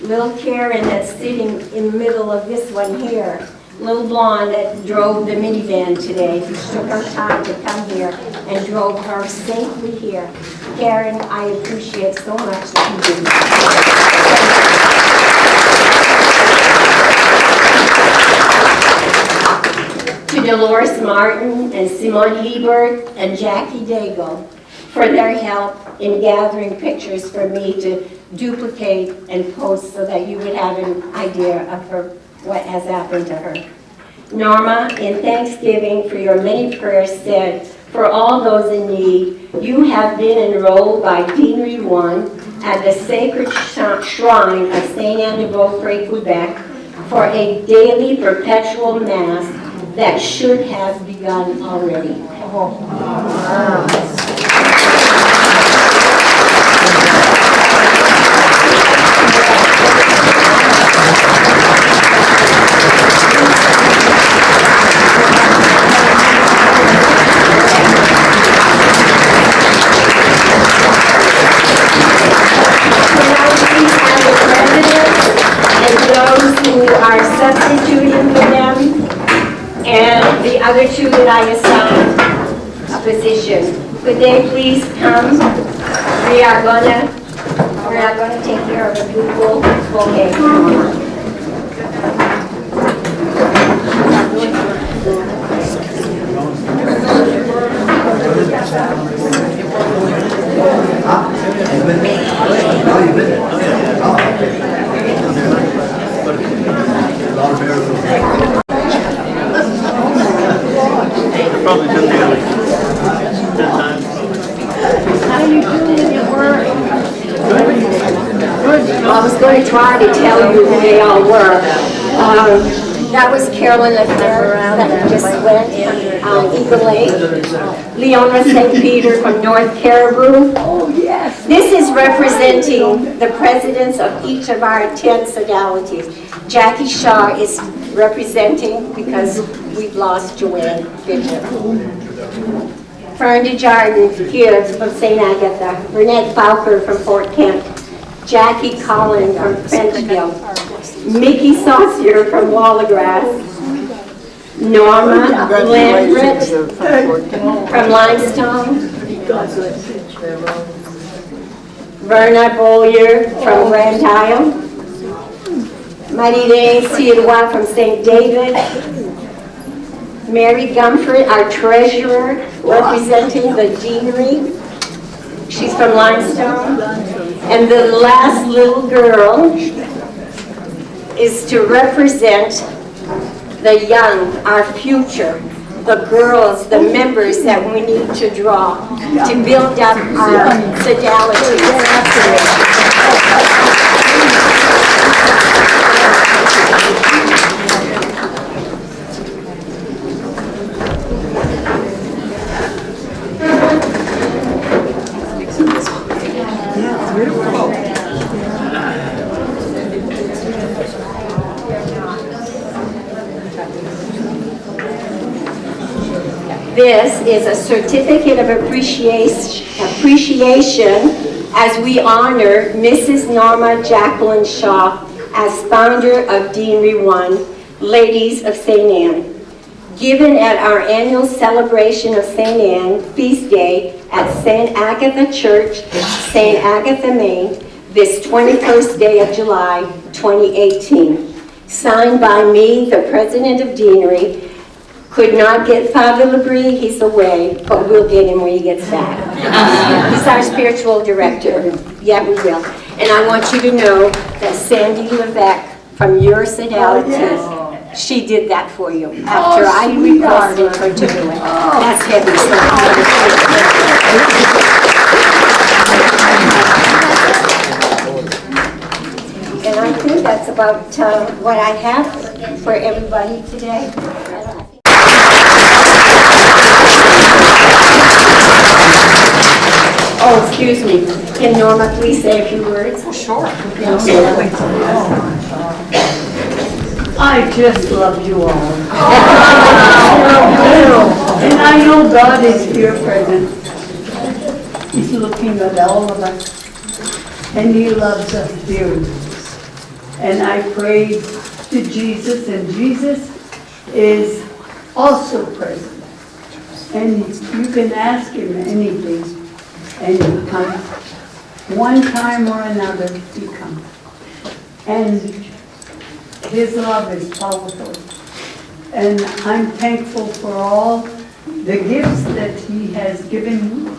Little Karen that's sitting in the middle of this one here, little blonde that drove the minivan today, who took her time to come here and drove her safely here. Karen, I appreciate so much that you do. To Dolores Martin and Simone Hebert and Jackie Daigle for their help in gathering pictures for me to duplicate and post so that you would have an idea of what has happened to her. Norma, in thanksgiving for your many prayers said, for all those in need, you have been enrolled by Deanery 1 at the Sacred Shrine of St. Anne de Beaupré, Quebec, for a daily perpetual Mass that should have begun already. Substituting for them, and the other two that I assigned a position. Could they please come? We are gonna take care of a beautiful bouquet. Probably just the try to tell you who they all were. That was Carolyn Lefebvre that just went, Eagle Lake. Leona St. Peter from North Caribou. Oh, yes. This is representing the presidents of each of our 10 sodalities. Jackie Shaw is representing because we've lost Joanne Bishop. Fern DeJardin here from St. Agatha. Burnett Fowler from Fort Kent. Jackie Collin from Frenchville. Mickey Saucier from Wallagrass. Norma Lambert from Limestone. Verna Bollier from Grand Isle. Marie Sirois from St. David. Mary Gumford, our treasurer, representing the deanery. She's from Limestone. And the last little girl is to represent the young, our future, the girls, the members that we need to draw to build up our sodalities. This is a certificate of appreciation as we honor Mrs. Norma Jacqueline Shaw as founder of Deanery 1, Ladies of St. Anne. Given at our annual celebration of St. Anne Feast Day at St. Agatha Church, St. Agatha, Maine, this 21st day of July, 2018. Signed by me, the president of Deanery. Could not get Father Labrie, he's away, but we'll get him when he gets back. He's our spiritual director. Yeah, we will. And I want you to know that Sandy Levesque from your sodality, she did that for you after I requested her to do it. That's heavy stuff. And I think that's about what I have for everybody today. Oh, excuse me. Can Norma please say a few words? Oh, sure. I just love you all. And I know God is here present. He's looking at all of us. And He loves us dearly. And I pray to Jesus, and Jesus is also present. And you can ask Him anything. And He comes. One time or another, He comes. And His love is powerful. And I'm thankful for all the gifts that He has given me.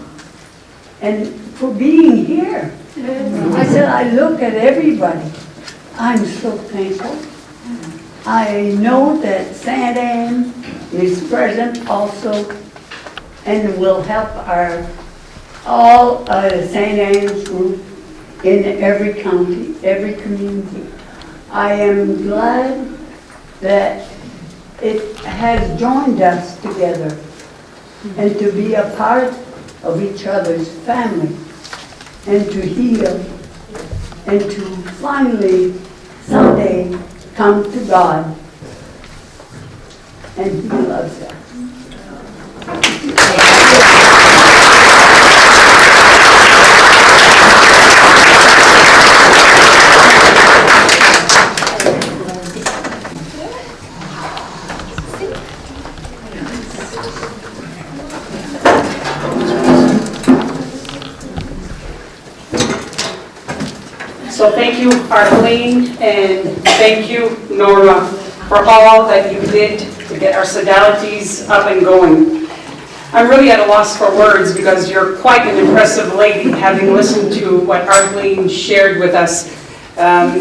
And for being here. I said, I look at everybody. I'm so thankful. I know that St. Anne is present also and will help all St. Anne's group in every county, every community. I am glad that it has joined us together and to be a part of each other's family and to heal and to finally someday come to God. And He loves us. So thank you, Arlene, and thank you, Norma, for all that you did to get our sodalities up and going. I'm really at a loss for words because you're quite an impressive lady, having listened to what Arlene shared with us.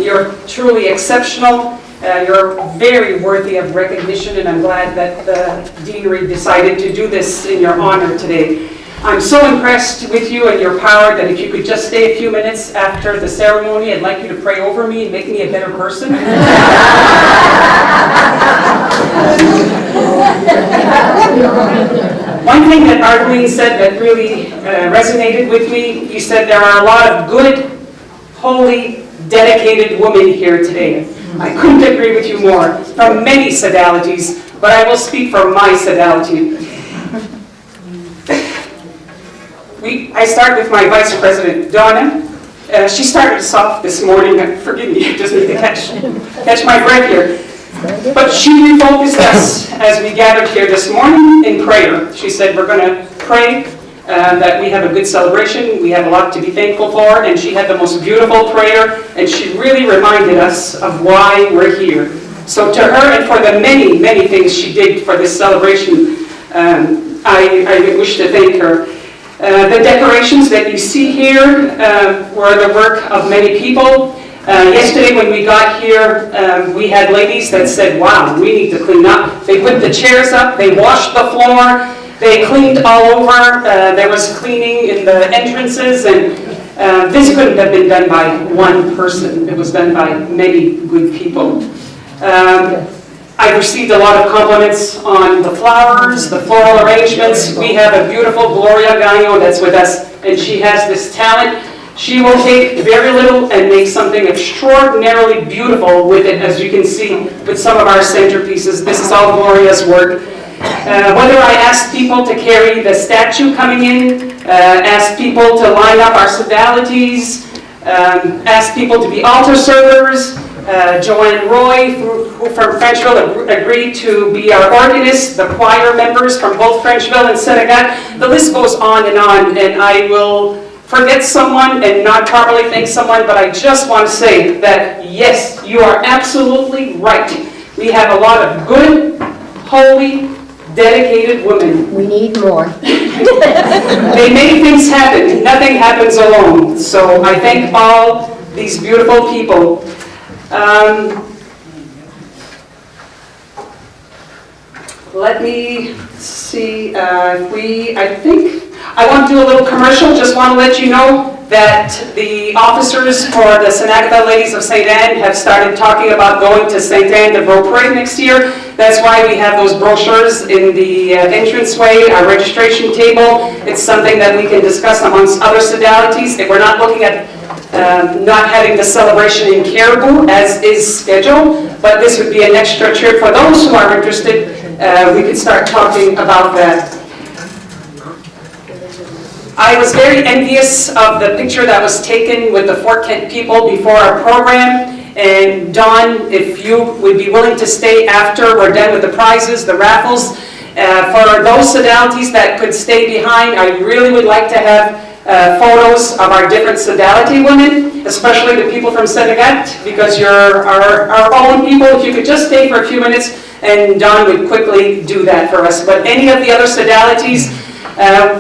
You're truly exceptional. You're very worthy of recognition, and I'm glad that the Deanery decided to do this in your honor today. I'm so impressed with you and your power that if you could just stay a few minutes after the ceremony, I'd like you to pray over me and make me a better person. One thing that Arlene said that really resonated with me, you said there are a lot of good, holy, dedicated women here today. I couldn't agree with you more, from many sodalities, but I will speak for my sodality. I start with my Vice President, Donna. She started us off this morning. Forgive me, I just need to catch my breath here. But she refocused us as we gathered here this morning in prayer. She said, we're going to pray that we have a good celebration. We have a lot to be thankful for. And she had the most beautiful prayer. And she really reminded us of why we're here. So to her and for the many, many things she did for this celebration, I wish to thank her. The decorations that you see here were the work of many people. Yesterday when we got here, we had ladies that said, wow, we need to clean up. They put the chairs up, they washed the floor, they cleaned all over. There was cleaning in the entrances, and this couldn't have been done by one person. It was done by many good people. I've received a lot of compliments on the flowers, the floral arrangements. We have a beautiful Gloria Gagno that's with us, and she has this talent. She will take very little and make something extraordinarily beautiful with it, as you can see with some of our centerpieces. This is all Gloria's work. Whether I ask people to carry the statue coming in, ask people to line up our sodalities, ask people to be altar servers, Joanne Roy, who from Frenchville agreed to be our organist, the choir members from both Frenchville and Senegat. The list goes on, and I will forget someone and not properly thank someone, but I just want to say that, yes, you are absolutely right. We have a lot of good, holy, dedicated women. We need more. They make things happen. Nothing happens alone. So I thank all these beautiful people. Let me see I want to do a little commercial. Just want to let you know that the officers for the St. Agatha Ladies of St. Anne have started talking about going to St. Anne de Beaupré next year. That's why we have those brochures in the entranceway, our registration table. It's something that we can discuss amongst other sodalities. If we're not looking at not having the celebration in Caribou as is scheduled, but this would be an extra trip for those who are interested. We could start talking about that. I was very envious of the picture that was taken with the Fort Kent people before our program. And Dawn, if you would be willing to stay after we're done with the prizes, the raffles, for those sodalities that could stay behind, I really would like to have photos of our different sodality women, especially the people from Senegat, because you're our own people. If you could just stay for a few minutes, and Dawn would quickly do that for us. But any of the other sodalities,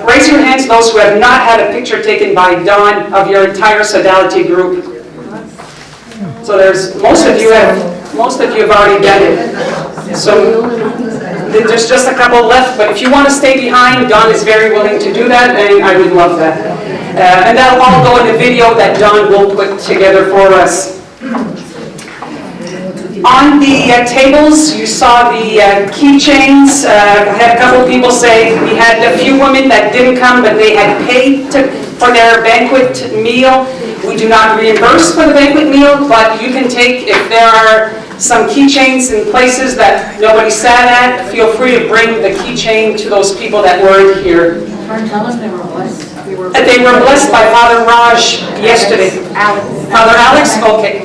raise your hands, those who have not had a picture taken by Dawn of your entire sodality group. So most of you have already done it. So there's just a couple left, but if you want to stay behind, Dawn is very willing to do that, and I would love that. And that'll all go in the video that Dawn will put together for us. On the tables, you saw the keychains. I had a couple people say we had a few women that didn't come, but they had paid for their banquet meal. We do not reimburse for the banquet meal, but you can take, if there are some keychains in places that nobody sat at, feel free to bring the keychain to those people that weren't here. Tell them they were blessed. They were blessed by Father Raj yesterday. Father Alex? Okay.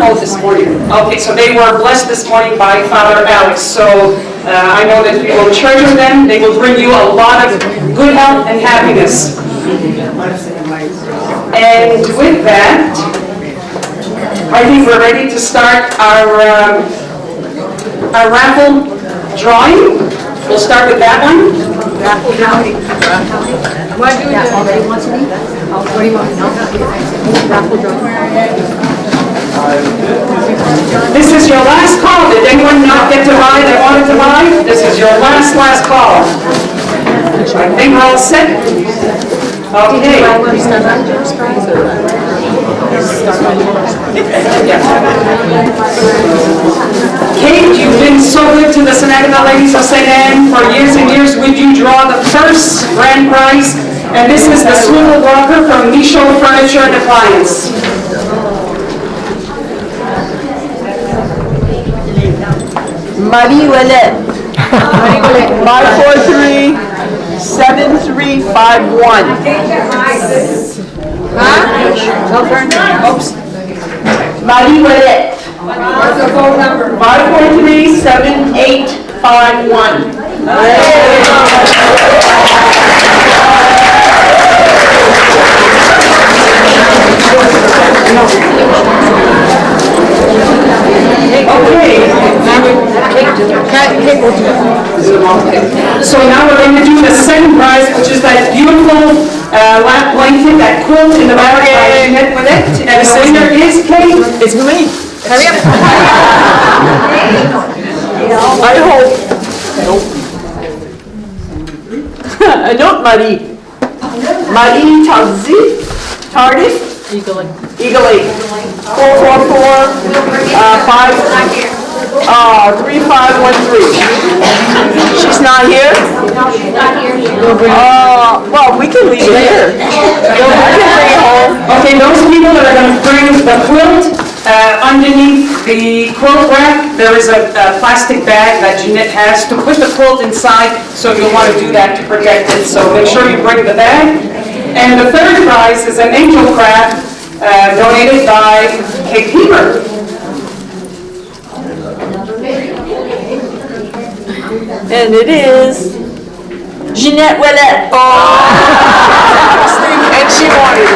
Oh, this morning. Okay, so they were blessed this morning by Father Alex. So I know that we will treasure them. They will bring you a lot of good health and happiness. And with that, I think we're ready to start our raffle drawing. We'll start with that one. What do we do? What do you want to do? What do you want to know? Raffle drawing. This is your last call. Did anyone not get to buy that wanted to buy? This is your last call. I think we're all set. Okay. Kate, you've been so good to the Agatha ladies of St. Anne for years and years. Would you draw the first grand prize? And this is the swivel walker from Michaud Furniture and Appliance. Marie Ouellet. 543-7351. Oops. Marie Ouellet. What's the phone number? 543-7851. So now we're going to do the second prize, which is that beautiful lap blanket, that quilt in the back by Jeanette with it. And the winner is Kate. It's me. Hurry up. I hope. Not Marie. Marie Tardif. Eagle 8. 444-3513. She's not here? No, she's not here. Well, we can leave it here. I can bring it home. Okay, those people that are going to bring the quilt, underneath the quilt rack, there is a plastic bag that Jeanette has to put the quilt inside, so you'll want to do that to protect it, so make sure you bring the bag. And the third prize is an angel craft donated by Kate Heber. And it is Jeanette Ouellet. And she wanted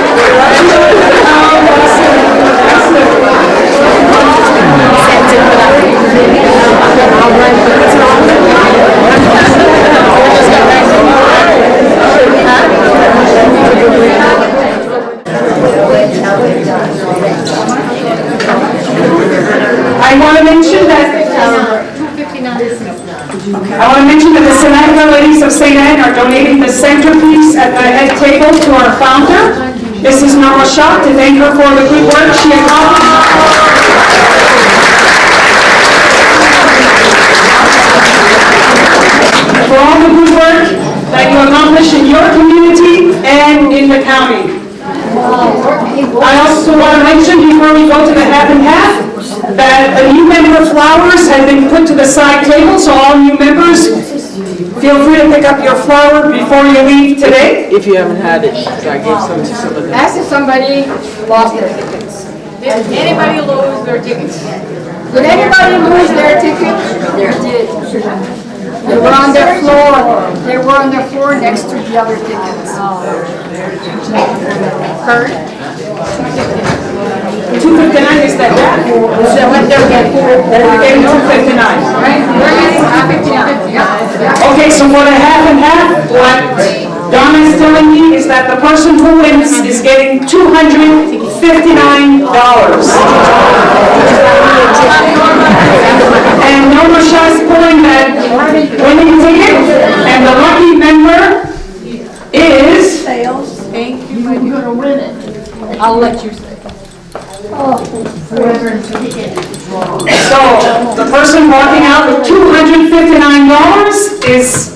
I want to mention that the Agatha ladies of St. Anne are donating the centerpiece at the head table to our founder. This is Norma Shaw, to thank her for the good work she accomplished. For all the good work that you accomplish in your community and in the county. I also want to mention before we go to the half and half that the new member flowers have been put to the side table, so all new members, feel free to pick up your flower before you leave today. if you haven't had it, so I gave some to some of them. Ask if somebody lost their tickets. Did anybody lose their tickets? Did anybody lose their tickets? They did. They were on their floor. They were on their floor next to the other tickets. Kurt? 259 is that back? Is that what they're getting? We're getting 259. Right? We're getting 259. Yeah. Okay, so for the half and half, what Donna is telling me is that the person who wins is getting $259. And Norma Shaw is pulling that winning ticket, and the lucky member is... Thank you. You're going to win it. I'll let you say. So, the person walking out with $259 is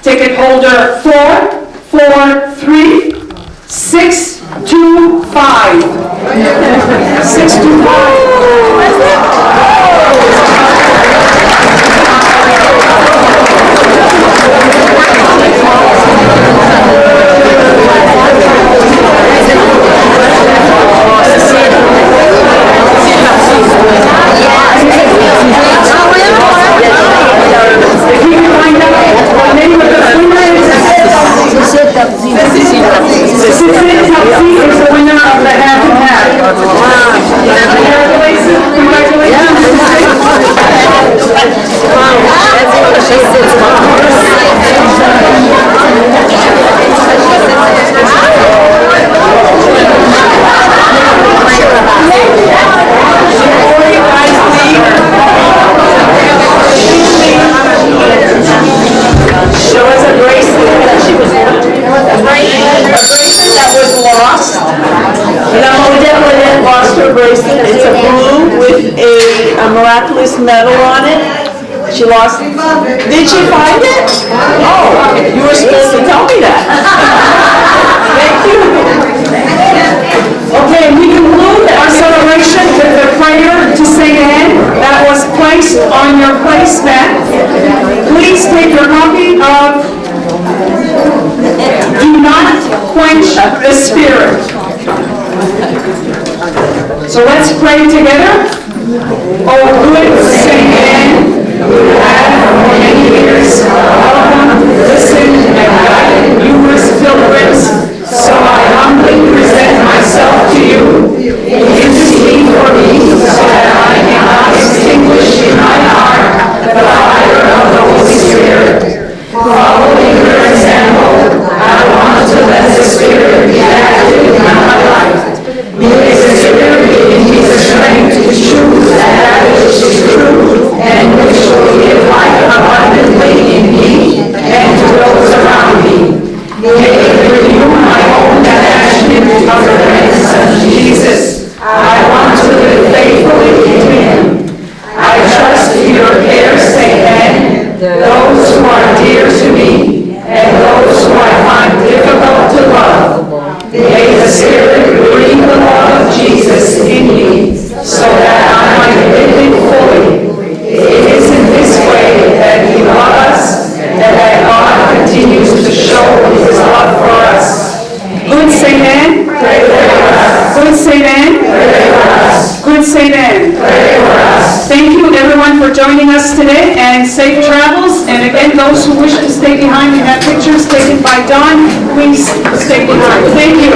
ticket holder 443625. 625. Is the winner of the half and half. Congratulations. miraculous medal on it. She lost it. Did she find it? Oh, you were supposed to tell me that. Thank you. Okay, we conclude our celebration with the prayer to St. Anne that was placed on your place mat. Please take your copy of Do Not Quench the Spirit. So let's pray together. Oh, good St. Anne, who have for many years welcomed, listened, and guided numerous pilgrims, so I humbly present myself to you. Intercede for me, so that I may not extinguish in my heart the fire of the Holy Spirit. Following your example, I want to let the Spirit be active in my life. May the Spirit give me the strength to choose that which is true and which will give life abundantly in me and to those around me. May it renew my own passion of the grace of Jesus. I want to live faithfully in Him. I trust in your care, St. Anne, those who are dear to me and those who I find difficult to love. May the Spirit breathe the love of Jesus in me so that I might live it fully. It is in this way that He loves us and that God continues to show His love for us. Good St. Anne, pray for us. Good St. Anne, pray for us. Good St. Anne, pray for us. Thank you everyone for joining us today and safe travels. And again, those who wish to stay behind and have pictures taken by Don, please stay behind. Thank you.